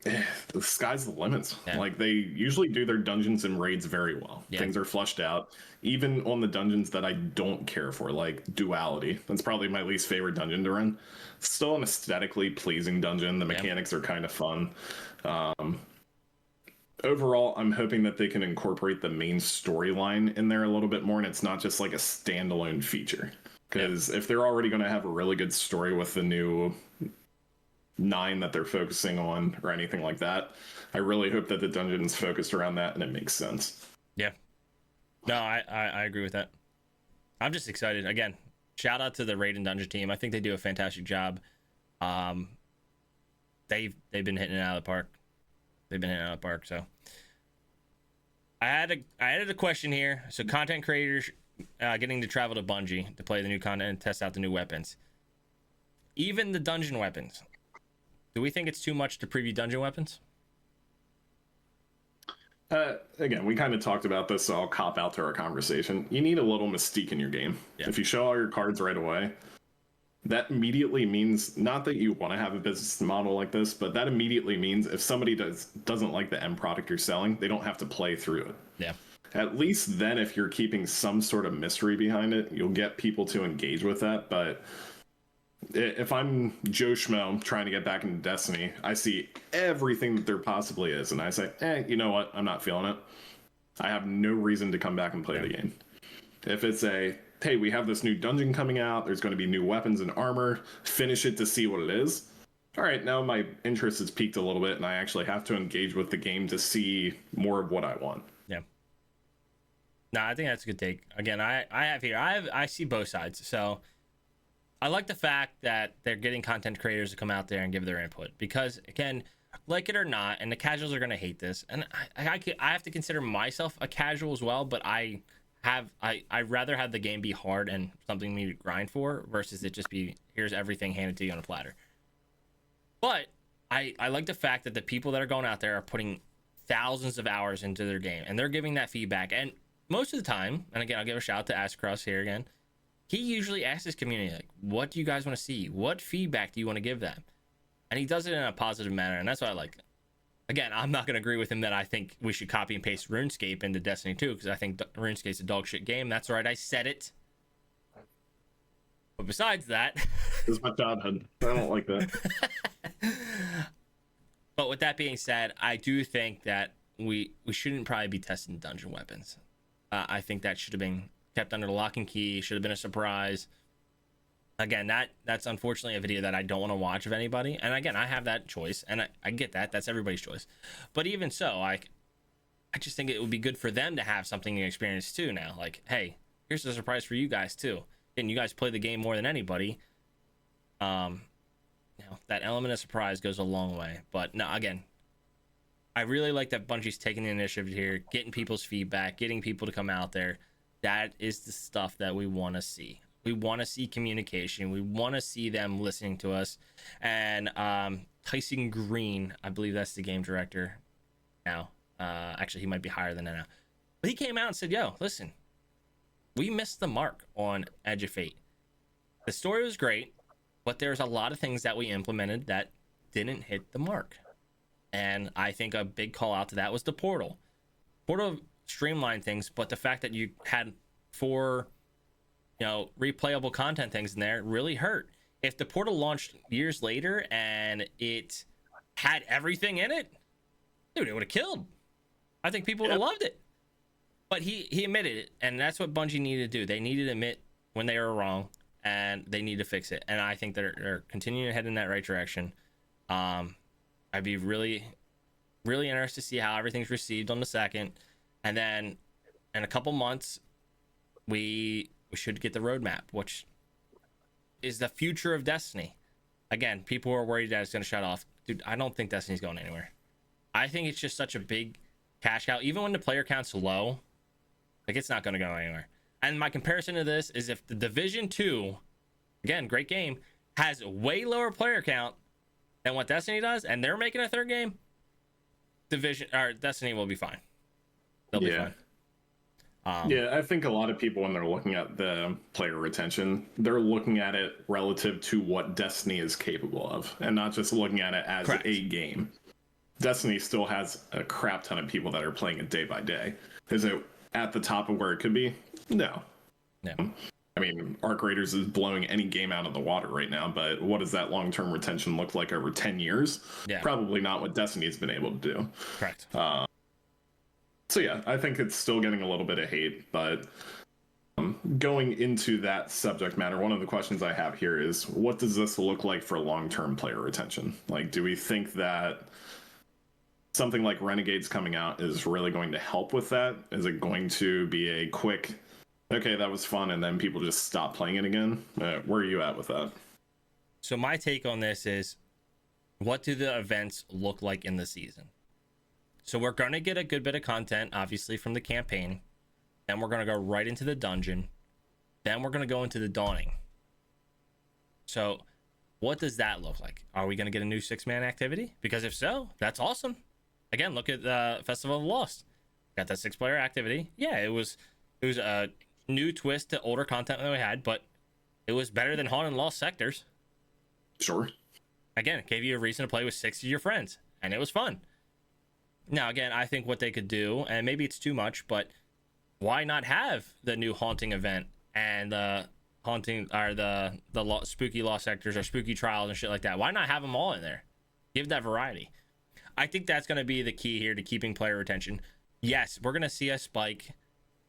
the sky's the limits. Yeah. Like, they usually do their dungeons and raids very well. Yeah. Things are flushed out, even on the dungeons that I don't care for, like Duality. That's probably my least favorite dungeon to run. Still an aesthetically pleasing dungeon. The mechanics are kind of fun. Overall, I'm hoping that they can incorporate the main storyline in there a little bit more, and it's not just like a standalone feature. Because if they're already going to have a really good story with the new 9 that they're focusing on or anything like that, I really hope that the dungeon's focused around that and it makes sense. Yeah. No, I agree with that. I'm just excited. Again, shout out to the Raid and Dungeon team. I think they do a fantastic job. They've been hitting it out of the park. They've been hitting it out of the park. So I added a question here. So content creators getting to travel to Bungie to play the new content and test out the new weapons. Even the dungeon weapons. Do we think it's too much to preview dungeon weapons? Again, we kind of talked about this, so I'll cop out to our conversation. You need a little mystique in your game. Yeah. If you show all your cards right away, that immediately means not that you want to have a business model like this, but that immediately means if somebody doesn't like the end product you're selling, they don't have to play through it. Yeah. At least then, if you're keeping some sort of mystery behind it, you'll get people to engage with that. But if I'm Joe Schmo trying to get back into Destiny, I see everything that there possibly is, and I say, you know what? I'm not feeling it. I have no reason to come back and play the game. If it's hey, we have this new dungeon coming out, there's going to be new weapons and armor, finish it to see what it is. All right, now my interest is peaked a little bit, and I actually have to engage with the game to see more of what I want. Yeah. No, I think that's a good take. Again, I see both sides. So I like the fact that they're getting content creators to come out there and give their input, because again, like it or not, and the casuals are going to hate this, and I have to consider myself a casual as well, but I'd rather have the game be hard and something me to grind for versus it just be here's everything handed to you on a platter. But I like the fact that the people that are going out there are putting thousands of hours into their game, and they're giving that feedback. And most of the time, and again, I'll give a shout out to Ask Cross here again, he usually asks his community, like, what do you guys want to see? What feedback do you want to give them? And he does it in a positive manner, and that's what I like. Again, I'm not going to agree with him that I think we should copy and paste RuneScape into Destiny 2, because I think RuneScape's a dog shit game. That's right, I said it. But besides that... This is my childhood. I don't like that. But with that being said, I do think that we shouldn't probably be testing dungeon weapons. I think that should have been kept under the lock and key, should have been a surprise. Again, that's unfortunately a video that I don't want to watch of anybody. And again, I have that choice, and I get that. That's everybody's choice. But even so, I just think it would be good for them to have something to experience too now. Like, hey, here's a surprise for you guys too. And you guys play the game more than anybody. That element of surprise goes a long way. But no, again, I really like that Bungie's taking the initiative here, getting people's feedback, getting people to come out there. That is the stuff that we want to see. We want to see communication. We want to see them listening to us. And Tyson Green, I believe that's the game director now. Actually, he might be higher than that now. But he came out and said, yo, listen, we missed the mark on Edge of Fate. The story was great, but there's a lot of things that we implemented that didn't hit the mark. And I think a big call out to that was the portal. Portal streamlined things, but the fact that you had 4 replayable content things in there really hurt. If the portal launched years later and it had everything in it, Dude, it would have killed. I think people would have loved it. But he admitted it, and that's what Bungie needed to do. They needed to admit when they were wrong, and they need to fix it. And I think they're continuing to head in that right direction. I'd be really, really interested to see how everything's received on the second, and then in a couple months, we should get the roadmap, which is the future of Destiny. Again, people are worried that it's going to shut off. Dude, I don't think Destiny's going anywhere. I think it's just such a big cash cow. Even when the player count's low, like, it's not going to go anywhere. And my comparison to this is if the Division 2, again, great game, has a way lower player count than what Destiny does, and they're making a third game, Destiny will be fine. They'll be fine. Yeah, I think a lot of people, when they're looking at the player retention, they're looking at it relative to what Destiny is capable of, and not just looking at it as Correct. a game. Destiny still has a crap ton of people that are playing it day by day. Is it at the top of where it could be? No. Yeah. I mean, Arc Raiders is blowing any game out of the water right now, but what does that long-term retention look like over 10 years? Yeah. Probably not what Destiny's been able to do. Correct. So yeah, I think it's still getting a little bit of hate, but going into that subject matter, one of the questions I have here is, what does this look like for long-term player retention? Like, do we think that something like Renegades coming out is really going to help with that? Is it going to be a quick, okay, that was fun, and then people just stop playing it again? Where are you at with that? So my take on this is, what do the events look like in the season? So we're going to get a good bit of content, obviously, from the campaign. Then we're going to go right into the dungeon. Then we're going to go into the dawning. So what does that look like? Are we going to get a new 6-man activity? Because if so, that's awesome. Again, look at the Festival of the Lost. Got that 6-player activity. Yeah, it was a new twist to older content that we had, but it was better than Haunted and Lost sectors. Sure. Again, it gave you a reason to play with 6 of your friends, and it was fun. Now, again, I think what they could do, and maybe it's too much, but why not have the new haunting event and the haunting, or the spooky lost sectors or spooky trials and shit like that? Why not have them all in there? Give that variety. I think that's going to be the key here to keeping player retention. Yes, we're going to see a spike,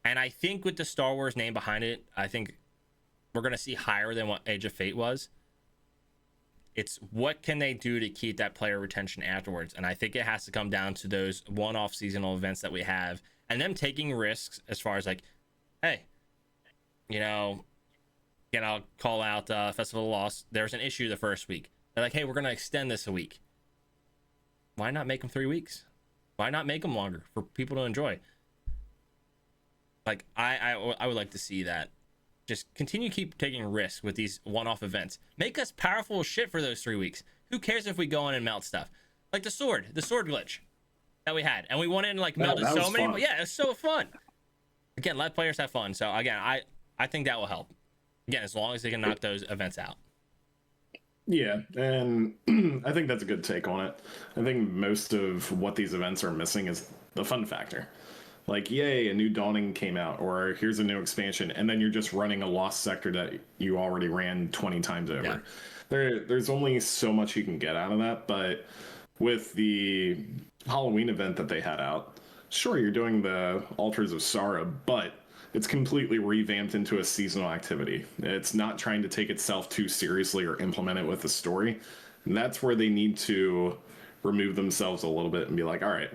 and I think with the Star Wars name behind it, I think we're going to see higher than what Age of Fate was. It's what can they do to keep that player retention afterwards, and I think it has to come down to those one-off seasonal events that we have, and them taking risks as far as like, hey, I'll call out Festival of Lost. There's an issue the first week. They're like, hey, we're gonna extend this a week. Why not make them 3 weeks? Why not make them longer for people to enjoy? Like, I would like to see that. Just continue keep taking risks with these one-off events. Make us powerful as shit for those 3 weeks. Who cares if we go in and melt stuff? Like the sword glitch that we had, and we went in and like melted so many. Fun. Yeah, it was so fun. Again, let players have fun. So again, I think that will help. Again, as long as they can knock those events out. Yeah, and I think that's a good take on it. I think most of what these events are missing is the fun factor. Like, yay, a new Dawning came out, or here's a new expansion, and then you're just running a lost sector that you already ran 20 times over. Yeah. There's only so much you can get out of that, but with the Halloween event that they had out, sure, you're doing the Altars of Sorrow, but it's completely revamped into a seasonal activity. It's not trying to take itself too seriously or implement it with the story. And that's where they need to remove themselves a little bit and be like, all right,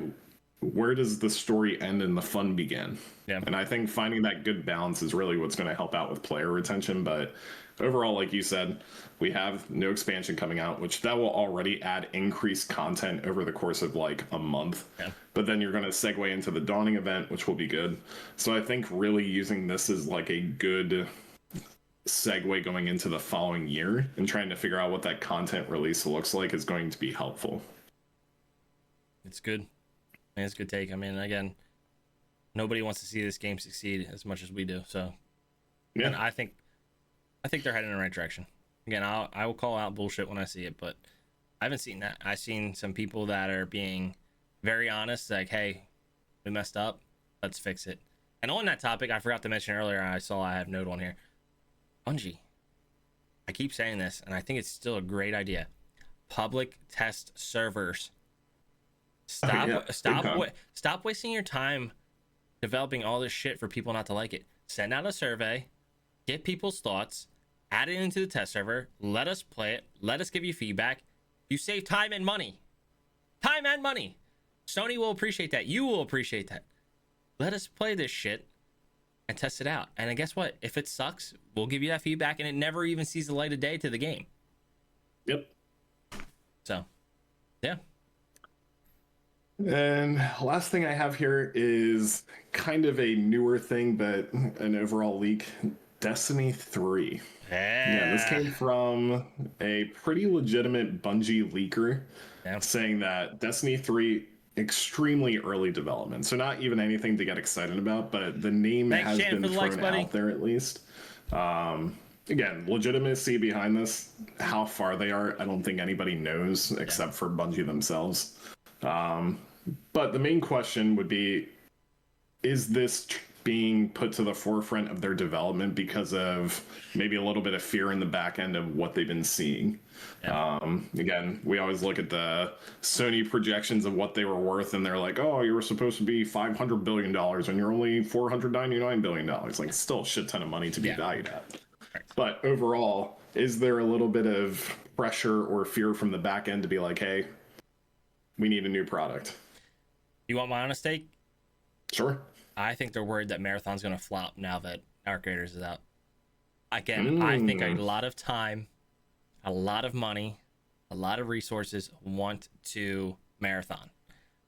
where does the story end and the fun begin? Yeah. And I think finding that good balance is really what's going to help out with player retention. But overall, like you said, we have new expansion coming out, which that will already add increased content over the course of like a month. Yeah. But then you're going to segue into the Dawning event, which will be good. So I think really using this as like a good segue going into the following year and trying to figure out what that content release looks like is going to be helpful. It's good. I think it's a good take. I mean, again, nobody wants to see this game succeed as much as we do. So, yeah, and I think they're heading in the right direction. Again, I will call out bullshit when I see it, but I haven't seen that. I've seen some people that are being very honest, like, hey, we messed up, let's fix it. And on that topic, I forgot to mention earlier, I have a note on here. Bungie. I keep saying this, and I think it's still a great idea. Public test servers. Oh yeah, big time. Stop wasting your time developing all this shit for people not to like it. Send out a survey, get people's thoughts, add it into the test server, let us play it, let us give you feedback. You save time and money. Time and money. Sony will appreciate that. You will appreciate that. Let us play this shit and test it out. And then guess what? If it sucks, we'll give you that feedback and it never even sees the light of day to the game. Yep. So, yeah. And last thing I have here is kind of a newer thing, but an overall leak. Destiny 3. Yeah, this came from a pretty legitimate Bungie leaker saying that Destiny 3 extremely early development. So not even anything to get excited about, but the name has been thrown out there at least. Again, legitimacy behind this, how far they are, I don't think anybody knows except for Bungie themselves. But the main question would be, is this being put to the forefront of their development because of maybe a little bit of fear in the back end of what they've been seeing? Again, we always look at the Sony projections of what they were worth, and they're like, oh, you were supposed to be $500 billion and you're only $499 billion. Like, still a shit ton of money to be valued at. But overall, is there a little bit of pressure or fear from the back end to be like, hey, we need a new product? You want my honest take? Sure. I think they're worried that Marathon's going to flop now that Arc Raiders is out. Again, I think a lot of time, a lot of money, a lot of resources went to Marathon.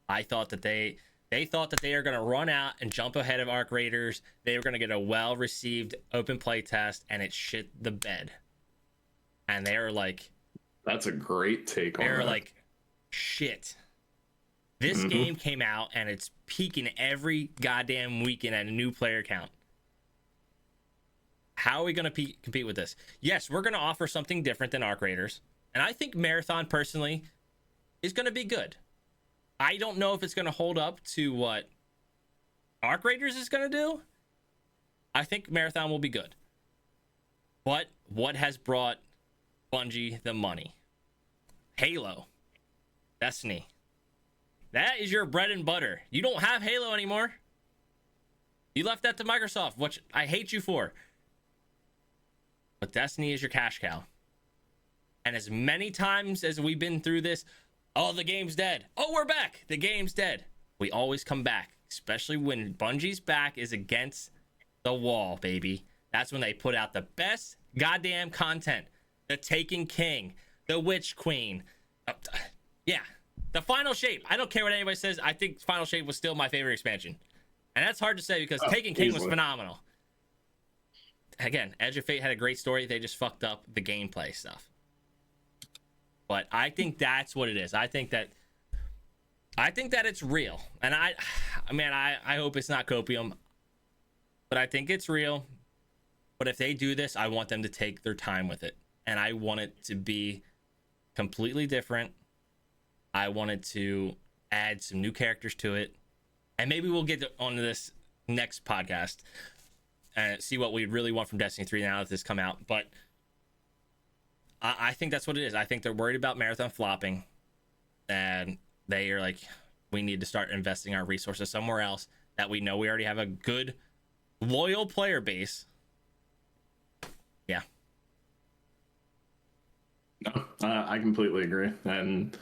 I thought that they thought that they are going to run out and jump ahead of Arc Raiders. They were going to get a well-received open play test, and it shit the bed. And they were like... That's a great take on that. They were like, shit. This game came out, and it's peaking every goddamn weekend at a new player count. How are we going to compete with this? Yes, we're going to offer something different than Arc Raiders. And I think Marathon, personally, is going to be good. I don't know if it's going to hold up to what Arc Raiders is going to do. I think Marathon will be good. But what has brought Bungie the money? Halo. Destiny. That is your bread and butter. You don't have Halo anymore. You left that to Microsoft, which I hate you for. But Destiny is your cash cow. And as many times as we've been through this, oh, the game's dead. Oh, we're back. The game's dead. We always come back, especially when Bungie's back is against the wall, baby. That's when they put out the best goddamn content. The Taken King, the Witch Queen. Yeah. The Final Shape. I don't care what anybody says. I think Final Shape was still my favorite expansion. And that's hard to say because Taken King was phenomenal. Again, Edge of Fate had a great story. They just fucked up the gameplay stuff. But I think that's what it is. I think that it's real. And I hope it's not copium. But I think it's real. But if they do this, I want them to take their time with it. And I want it to be completely different. I wanted to add some new characters to it. And maybe we'll get onto this next podcast and see what we really want from Destiny 3 now that this come out. But I think that's what it is. I think they're worried about Marathon flopping. And they are like, we need to start investing our resources somewhere else that we know we already have a good, loyal player base. Yeah. No, I completely agree. And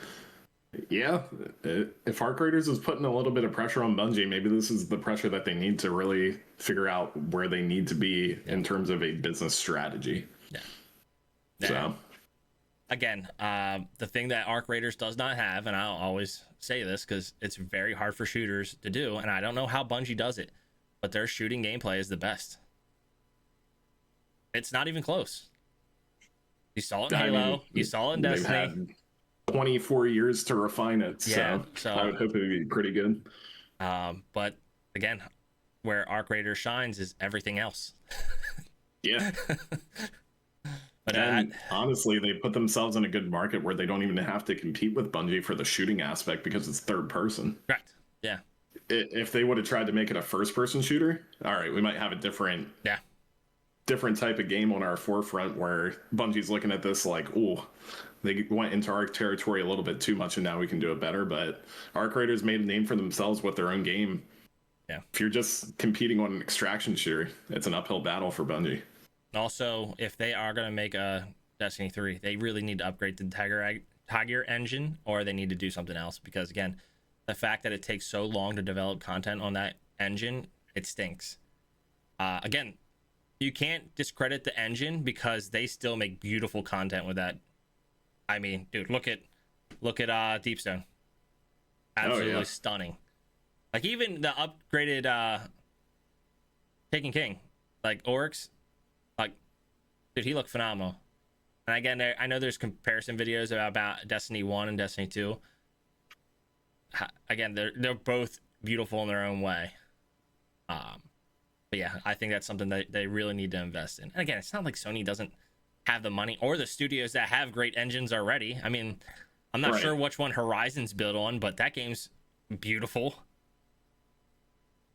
yeah, if Arc Raiders is putting a little bit of pressure on Bungie, maybe this is the pressure that they need to really figure out where they need to be in terms of a business strategy. Yeah. So, again, the thing that Arc Raiders does not have, and I'll always say this because it's very hard for shooters to do, and I don't know how Bungie does it, but their shooting gameplay is the best. It's not even close. You saw it in Halo. You saw it in Destiny. Had 24 years to refine it, so I would hope it would be pretty good. But again, where Arc Raider shines is everything else. Yeah. But and honestly, they put themselves in a good market where they don't even have to compete with Bungie for the shooting aspect because it's third person. Correct. Yeah. If they would have tried to make it a first person shooter, all right, we might have a different different type of game on our forefront where Bungie's looking at this like, ooh, they went into our territory a little bit too much and now we can do it better. But our creators made a name for themselves with their own game. Yeah. If you're just competing on an extraction shooter, it's an uphill battle for Bungie. Also, if they are going to make a Destiny 3, they really need to upgrade the Tiger engine, or they need to do something else, because again, the fact that it takes so long to develop content on that engine, it stinks. Again, you can't discredit the engine because they still make beautiful content with that. I mean, dude, look at Deepstone. Absolutely stunning. Like even the upgraded Taken King, like Oryx, like, dude, he looked phenomenal. And again, I know there's comparison videos about Destiny 1 and Destiny 2. Again, they're both beautiful in their own way. But yeah, I think that's something that they really need to invest in. And again, it's not like Sony doesn't have the money or the studios that have great engines already. I mean, I'm not sure which one Horizon's built on, but that game's beautiful.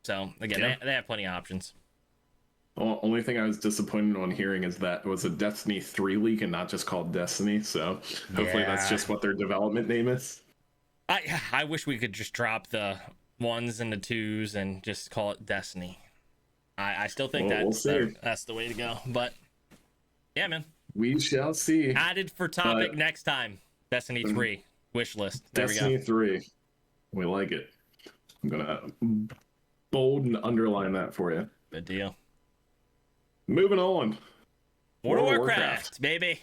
So again, they have plenty of options. Well, only thing I was disappointed on hearing is that it was a Destiny 3 leak and not just called Destiny. So hopefully that's just what their development name is. I wish we could just drop the 1s and the 2s and just call it Destiny. I still think that's the way to go. But yeah, man. We shall see. Added for topic next time. Destiny 3 wish list. There Destiny we go. 3. We like it. I'm gonna bold and underline that for you. Good deal. Moving on. World of Warcraft, baby.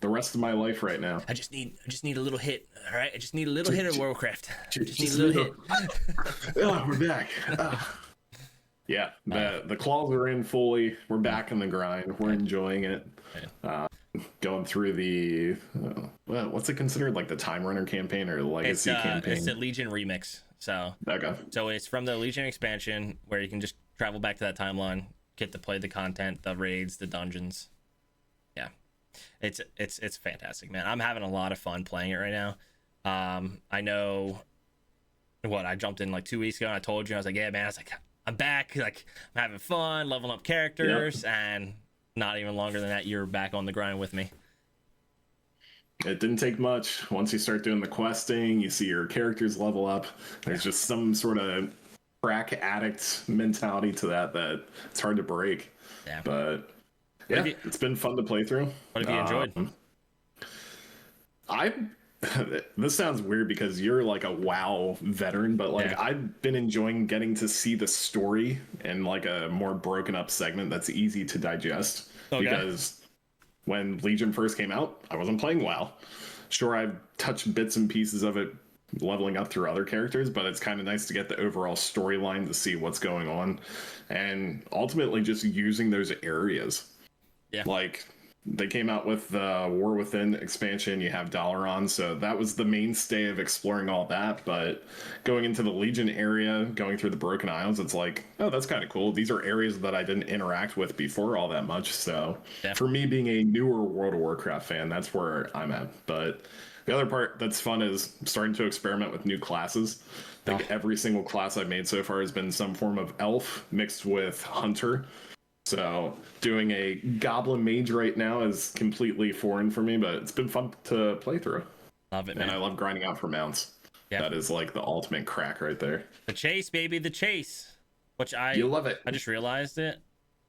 The rest of my life right now. I just need a little hit. All right, I just need a little hit of Warcraft. Just need a little hit. Oh, we're back. Yeah, the claws are in fully. We're back in the grind. We're enjoying it. Going through the what's it considered, like the Time Runner campaign or the Legacy campaign? It's a Legion remix. So it's from the Legion expansion where you can just travel back to that timeline, get to play the content, the raids, the dungeons. Yeah, it's fantastic, man. I'm having a lot of fun playing it right now. I know I jumped in like 2 weeks ago and I told you, I was like, yeah, man, I'm back, like I'm having fun leveling up characters, and not even longer than that, you're back on the grind with me. It didn't take much. Once you start doing the questing, you see your characters level up. There's just some sort of crack addict mentality to that it's hard to break. Yeah. But yeah, it's been fun to play through. What have you enjoyed? This sounds weird because you're like a WoW veteran, but I've been enjoying getting to see the story in like a more broken up segment that's easy to digest. Because when Legion first came out, I wasn't playing WoW. Sure, I've touched bits and pieces of it leveling up through other characters, but it's kind of nice to get the overall storyline to see what's going on, and ultimately just using those areas. Yeah, like they came out with the War Within expansion. You have Dalaran, so that was the mainstay of exploring all that. But going into the Legion area, going through the Broken Isles, it's like, oh, that's kind of cool. These are areas that I didn't interact with before all that much. So for me, being a newer World of Warcraft fan, that's where I'm at. But the other part that's fun is starting to experiment with new classes. I think every single class I've made so far has been some form of elf mixed with hunter. So doing a goblin mage right now is completely foreign for me, but it's been fun to play through. Love it, man. And I love grinding out for mounts. Yep. That is like the ultimate crack right there. The chase, baby, the chase. You love it. I just realized it.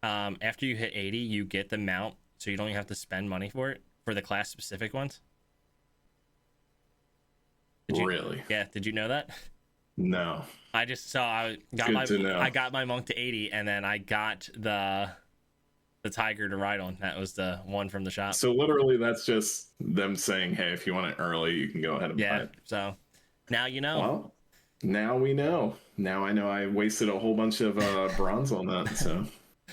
After you hit 80, you get the mount, so you don't even have to spend money for it, for the class specific ones. Really? Yeah. Did you know that? No. I got my monk to 80, and then I got the tiger to ride on. That was the one from the shop. So literally, that's just them saying, "Hey, if you want it early, you can go ahead and buy it." So now you know. Well, now we know. Now I know I wasted a whole bunch of bronze on that. So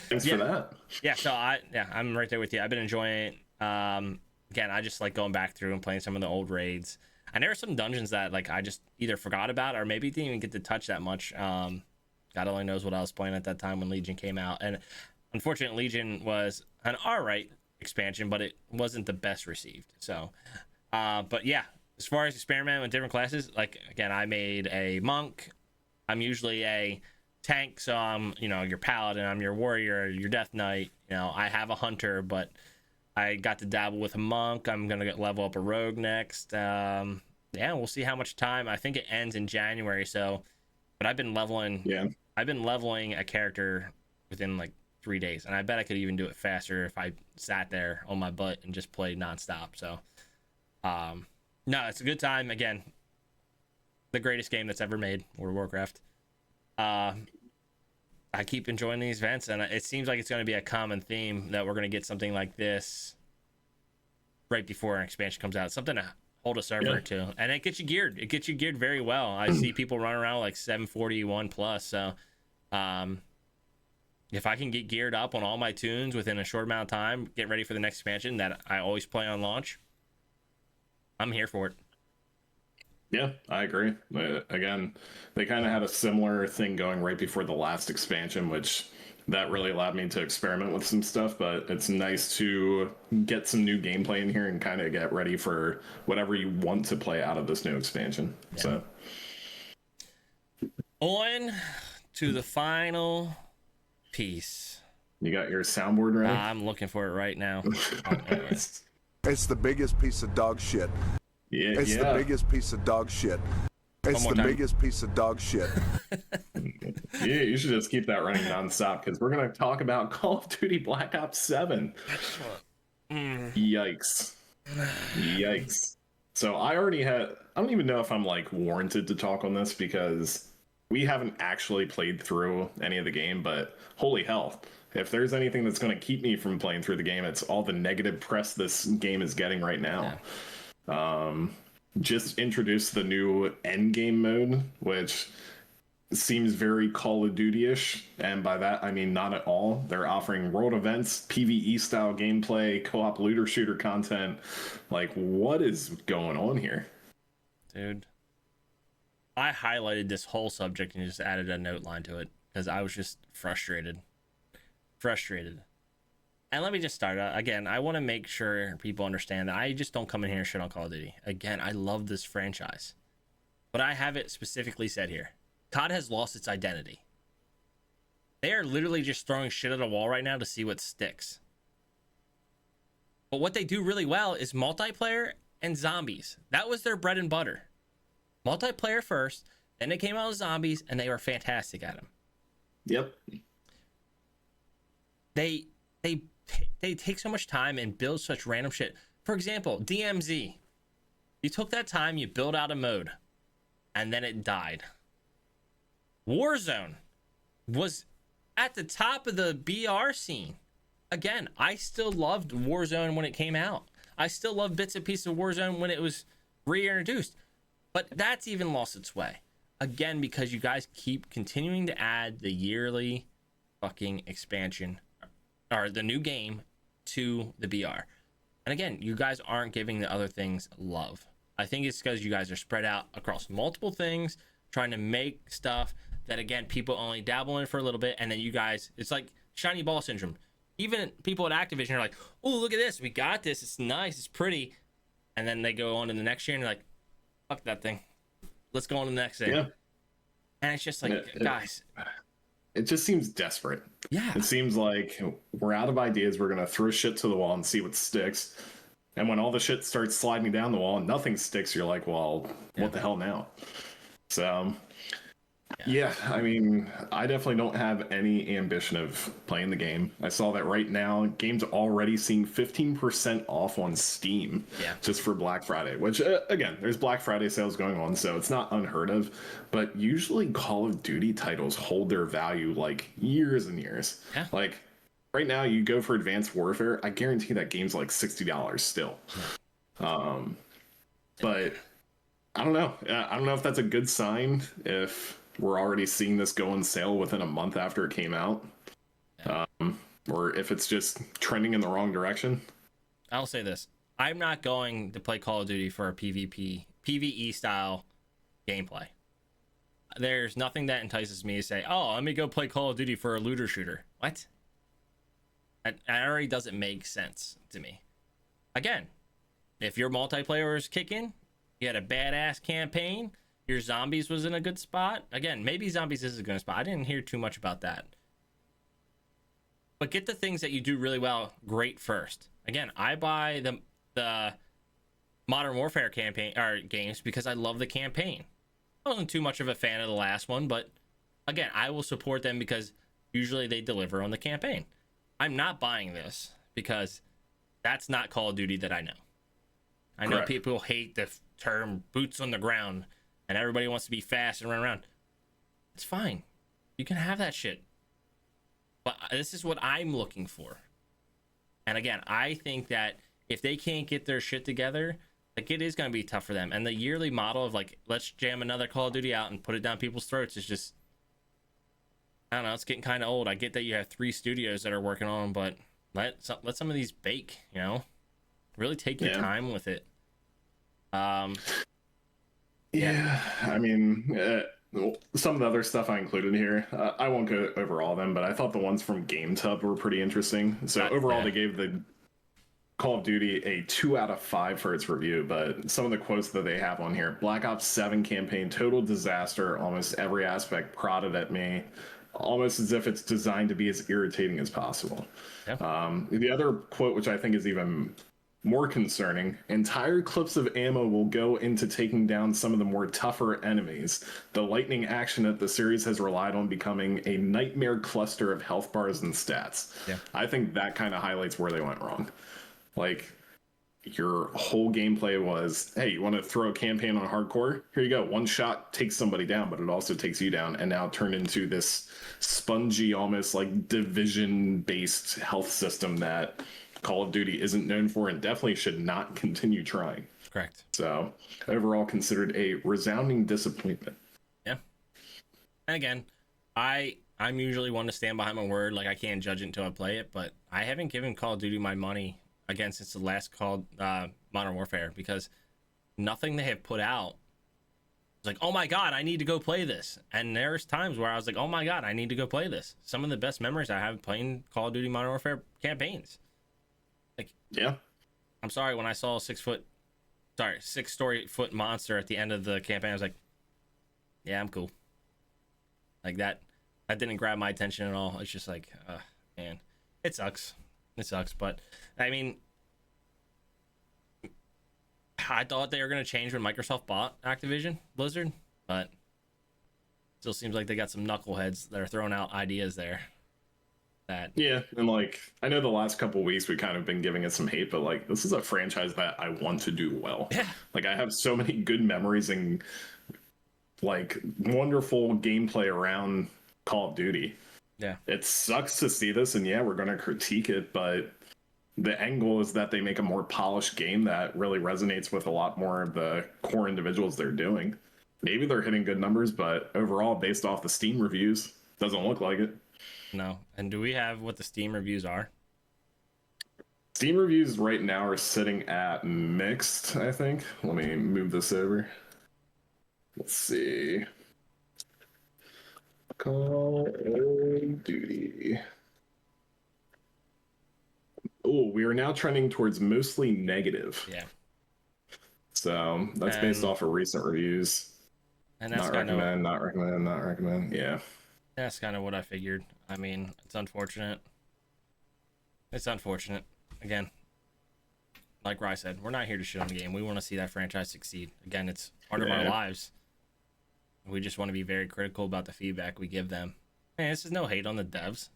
thanks for that. Yeah. So I'm right there with you. I've been enjoying it. Again, I just like going back through and playing some of the old raids. And there are some dungeons that like I just either forgot about or maybe didn't even get to touch that much. God only knows what I was playing at that time when Legion came out. And unfortunately, Legion was an alright expansion, but it wasn't the best received. So, but yeah, as far as experimenting with different classes, like again, I made a monk. I'm usually a tank, so I'm, your paladin, I'm your warrior, your death knight. I have a hunter, but I got to dabble with a monk. I'm gonna level up a rogue next. Yeah, we'll see how much time. I think it ends in January, so. But I've been leveling. Yeah. I've been leveling a character within like 3 days, and I bet I could even do it faster if I sat there on my butt and just played nonstop. So, no, it's a good time. Again, the greatest game that's ever made, World of Warcraft. I keep enjoying these events, and it seems like it's going to be a common theme that we're going to get something like this right before an expansion comes out. Something to hold a server to, and it gets you geared. It gets you geared very well. I see people running around like 741 plus. So, if I can get geared up on all my tunes within a short amount of time, get ready for the next expansion that I always play on launch, I'm here for it. Yeah, I agree. Again, they kind of had a similar thing going right before the last expansion, which that really allowed me to experiment with some stuff, but it's nice to get some new gameplay in here and kind of get ready for whatever you want to play out of this new expansion. Yeah. So on to the final piece. You got your soundboard ready? I'm looking for it right now. It's the biggest piece of dog shit. Yeah, it's the biggest piece of dog shit. It's the biggest piece of dog shit. Yeah, you should just keep that running nonstop because we're going to talk about Call of Duty Black Ops 7. Yikes. Yikes. So I don't even know if I'm like warranted to talk on this because we haven't actually played through any of the game, but holy hell. If there's anything that's going to keep me from playing through the game, it's all the negative press this game is getting right now. Yeah. Just introduced the new end game mode, which seems very Call of Duty-ish, and by that I mean not at all. They're offering world events, PvE style gameplay, co-op looter shooter content. Like, what is going on here? Dude, I highlighted this whole subject and just added a note line to it because I was just frustrated. And let me just start out. Again, I want to make sure people understand that I just don't come in here and shit on Call of Duty. Again, I love this franchise. But I have it specifically said here. COD has lost its identity. They are literally just throwing shit at a wall right now to see what sticks. But what they do really well is multiplayer and zombies. That was their bread and butter. Multiplayer first, then they came out with zombies, and they were fantastic at them. Yep. They take so much time and build such random shit. For example, DMZ. You took that time, you build out a mode, and then it died. Warzone was at the top of the BR scene. Again, I still loved Warzone when it came out. I still love bits and pieces of Warzone when it was reintroduced. But that's even lost its way. Again, because you guys keep continuing to add the yearly fucking expansion or the new game to the BR. And again, you guys aren't giving the other things love. I think it's because you guys are spread out across multiple things, trying to make stuff that, again, people only dabble in for a little bit. And then you guys, it's like shiny ball syndrome. Even people at Activision are like, oh, look at this. We got this. It's nice. It's pretty. And then they go on to the next year and they're like, fuck that thing. Let's go on to the next thing. Yeah. And it's just like, guys. It just seems desperate. Yeah. It seems like we're out of ideas. We're going to throw shit to the wall and see what sticks. And when all the shit starts sliding down the wall and nothing sticks, you're like, well, what the hell now? So, yeah, I mean, I definitely don't have any ambition of playing the game. I saw that right now, game's already seeing 15% off on Steam just for Black Friday, which, again, there's Black Friday sales going on, so it's not unheard of. But usually Call of Duty titles hold their value like years and years. Yeah. Like, right now, you go for Advanced Warfare, I guarantee that game's like $60 still. But I don't know. I don't know if that's a good sign if we're already seeing this go on sale within a month after it came out, or if it's just trending in the wrong direction. I'll say this. I'm not going to play Call of Duty for a PvE style gameplay. There's nothing that entices me to say, oh, let me go play Call of Duty for a looter shooter. What? That already doesn't make sense to me. Again, if your multiplayer is kicking, you had a badass campaign, Your zombies was in a good spot. Again, maybe zombies is a good spot. I didn't hear too much about that. But get the things that you do really well great first. Again, I buy the Modern Warfare campaign or games because I love the campaign. I wasn't too much of a fan of the last one, but again, I will support them because usually they deliver on the campaign. I'm not buying this because that's not Call of Duty that I know. I know people hate the term boots on the ground and everybody wants to be fast and run around. It's fine. You can have that shit. But this is what I'm looking for. And again, I think that if they can't get their shit together, like, it is going to be tough for them. And the yearly model of, like, let's jam another Call of Duty out and put it down people's throats is just, I don't know, it's getting kind of old. I get that you have 3 studios that are working on them, but let some of these bake, you know? Really take your time with it. I mean, some of the other stuff I included here, I won't go over all of them, but I thought the ones from GameTub were pretty interesting. So overall, they gave the Call of Duty a 2 out of 5 for its review, but some of the quotes that they have on here: Black Ops 7 campaign, total disaster, almost every aspect prodded at me, almost as if it's designed to be as irritating as possible. The other quote, which I think is even more concerning: entire clips of ammo will go into taking down some of the more tougher enemies. The lightning action that the series has relied on becoming a nightmare cluster of health bars and stats. I think that kind of highlights where they went wrong. Like, your whole gameplay was, hey, you want to throw a campaign on hardcore? Here you go. One shot takes somebody down, but it also takes you down, and now turned into this spongy, almost like division-based health system that Call of Duty isn't known for and definitely should not continue trying. Correct. So, overall, considered a resounding disappointment. Yeah. And again, I'm usually one to stand behind my word. Like, I can't judge it until I play it, but I haven't given Call of Duty my money again since the last Modern Warfare, because nothing they have put out is like, oh my god, I need to go play this. And there's times where I was like, oh my god, I need to go play this. Some of the best memories I have playing Call of Duty Modern Warfare campaigns. Like, I'm sorry, when I saw a 6-story foot monster at the end of the campaign, I was like, yeah, I'm cool. Like, that didn't grab my attention at all. It's just like, man, it sucks. But I mean, I thought they were going to change when Microsoft bought Activision Blizzard, but still seems like they got some knuckleheads that are throwing out ideas there. And like, I know the last couple of weeks we kind of been giving it some hate, but like, this is a franchise that I want to do well. Like, I have so many good memories and like wonderful gameplay around Call of Duty. It sucks to see this, and we're going to critique it, but the angle is that they make a more polished game that really resonates with a lot more of the core individuals they're doing. Maybe they're hitting good numbers, but overall, based off the Steam reviews, doesn't look like it. No. And do we have what the Steam reviews are? Steam reviews right now are sitting at mixed, I think. Let me move this over. Let's see. Call of Duty. Oh, we are now trending towards mostly negative. So that's based off of recent reviews. And that's not recommend. Yeah. That's kind of what I figured. I mean, it's unfortunate. Again, like Rye said, we're not here to shit on the game. We want to see that franchise succeed. Again, it's part of our lives. We just want to be very critical about the feedback we give them. And this is no hate on the devs,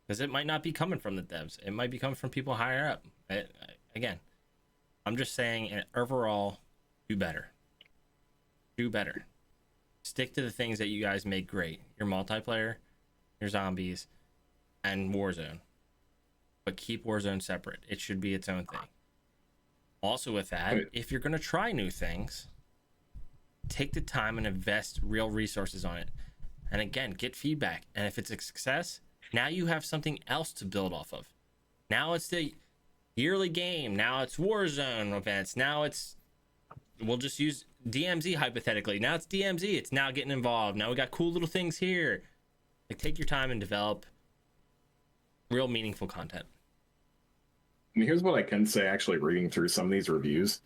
because it might not be coming from the devs. It might be coming from people higher up. Again, I'm just saying, overall, do better. Stick to the things that you guys make great. Your multiplayer, your zombies, and Warzone. But keep Warzone separate. It should be its own thing. Also with that, if you're going to try new things, take the time and invest real resources on it. And again, get feedback. And if it's a success, now you have something else to build off of. Now it's the yearly game. Now it's Warzone events. Now it's, we'll just use DMZ hypothetically. Now it's DMZ. It's now getting involved. Now we got cool little things here. Like, take your time and develop real meaningful content. And here's what I can say, actually reading through some of these reviews.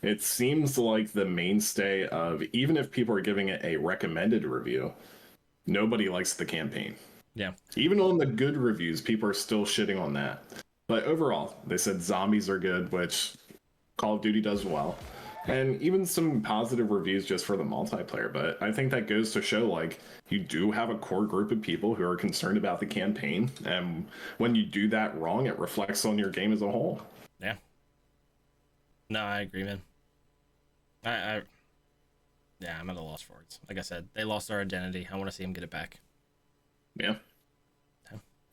it seems like the mainstay of, even if people are giving it a recommended review, nobody likes the campaign. Yeah. Even on the good reviews, people are still shitting on that. But overall, they said zombies are good, which Call of Duty does well. And even some positive reviews just for the multiplayer. But I think that goes to show, like, you do have a core group of people who are concerned about the campaign. And when you do that wrong, it reflects on your game as a whole. Yeah. No, I agree, man. Yeah, I'm at a loss for words. Like I said, they lost their identity. I want to see them get it back. Yeah.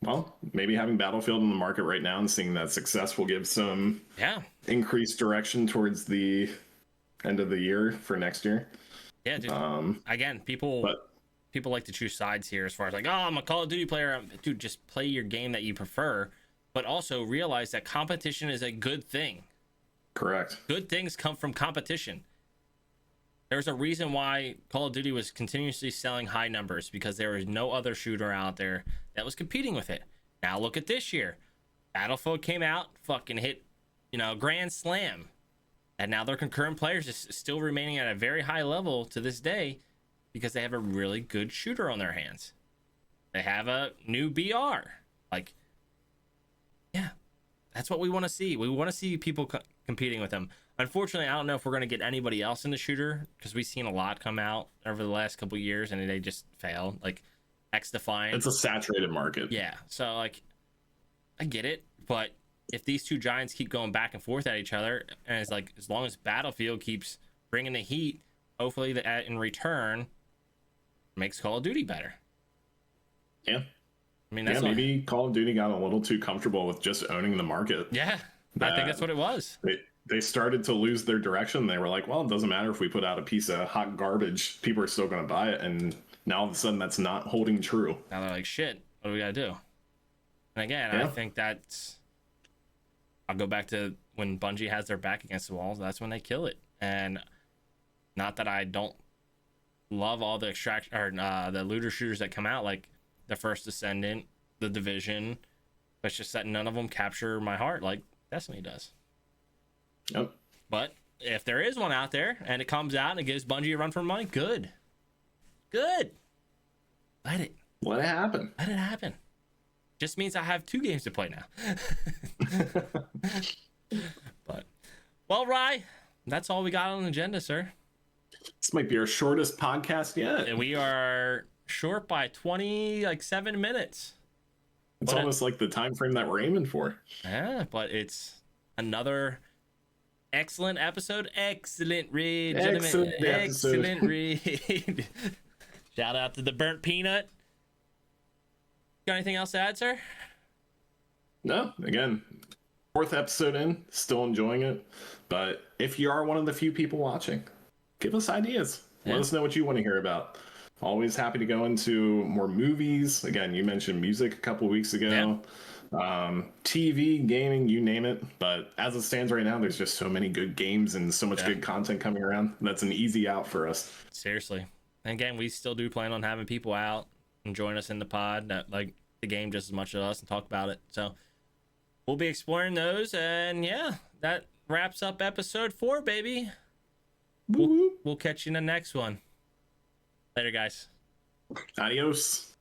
Well, maybe having Battlefield in the market right now and seeing that success will give some increased direction towards the end of the year for next year. Yeah, dude. Again, people like to choose sides here as far as like, oh, I'm a Call of Duty player. Dude, just play your game that you prefer, but also realize that competition is a good thing. Correct. Good things come from competition. There's a reason why Call of Duty was continuously selling high numbers, because there was no other shooter out there that was competing with it. Now look at this year. Battlefield came out, fucking hit, grand slam. And now their concurrent players is still remaining at a very high level to this day because they have a really good shooter on their hands. They have a new BR. Like, yeah, that's what we want to see. We want to see people competing with them. Unfortunately, I don't know if we're going to get anybody else in the shooter, because we've seen a lot come out over the last couple of years and they just fail. Like X-Defiant. It's a saturated market. Yeah. So, like, I get it. But if these two giants keep going back and forth at each other, and it's like, as long as Battlefield keeps bringing the heat, hopefully that in return makes Call of Duty better. Yeah. I mean, that's maybe Call of Duty got a little too comfortable with just owning the market. Yeah. I think that's what it was. They started to lose their direction. They were like, well, it doesn't matter if we put out a piece of hot garbage. People are still going to buy it. And now all of a sudden that's not holding true. Now they're like, shit, what do we got to do? And again, I think that's... I'll go back to when Bungie has their back against the walls. That's when they kill it. And not that I don't love all the the looter shooters that come out, like the First Descendant, the Division. But it's just that none of them capture my heart like Destiny does. Yep. But if there is one out there and it comes out and it gives Bungie a run for money, good. Let it happen. Let it happen. Just means I have 2 games to play now. But, well, Rye, that's all we got on the agenda, sir. This might be our shortest podcast yet. And we are short by 7 minutes. It's almost like the time frame that we're aiming for. Yeah, but it's another excellent episode. Excellent read, gentlemen. Excellent read. Shout out to the Burnt Peanut. Got anything else to add, sir? No. Again, 4th episode in, still enjoying it. But if you are one of the few people watching, give us ideas. Let us know what you want to hear about. Always happy to go into more movies. Again, you mentioned music a couple weeks ago. TV, gaming, you name it. But as it stands right now, there's just so many good games and so much good content coming around. That's an easy out for us. Seriously. And again, we still do plan on having people out and join us in the pod that like the game just as much as us and talk about it. So we'll be exploring those. And yeah, that wraps up episode 4, baby. We'll catch you in the next one. Later, guys. Adios.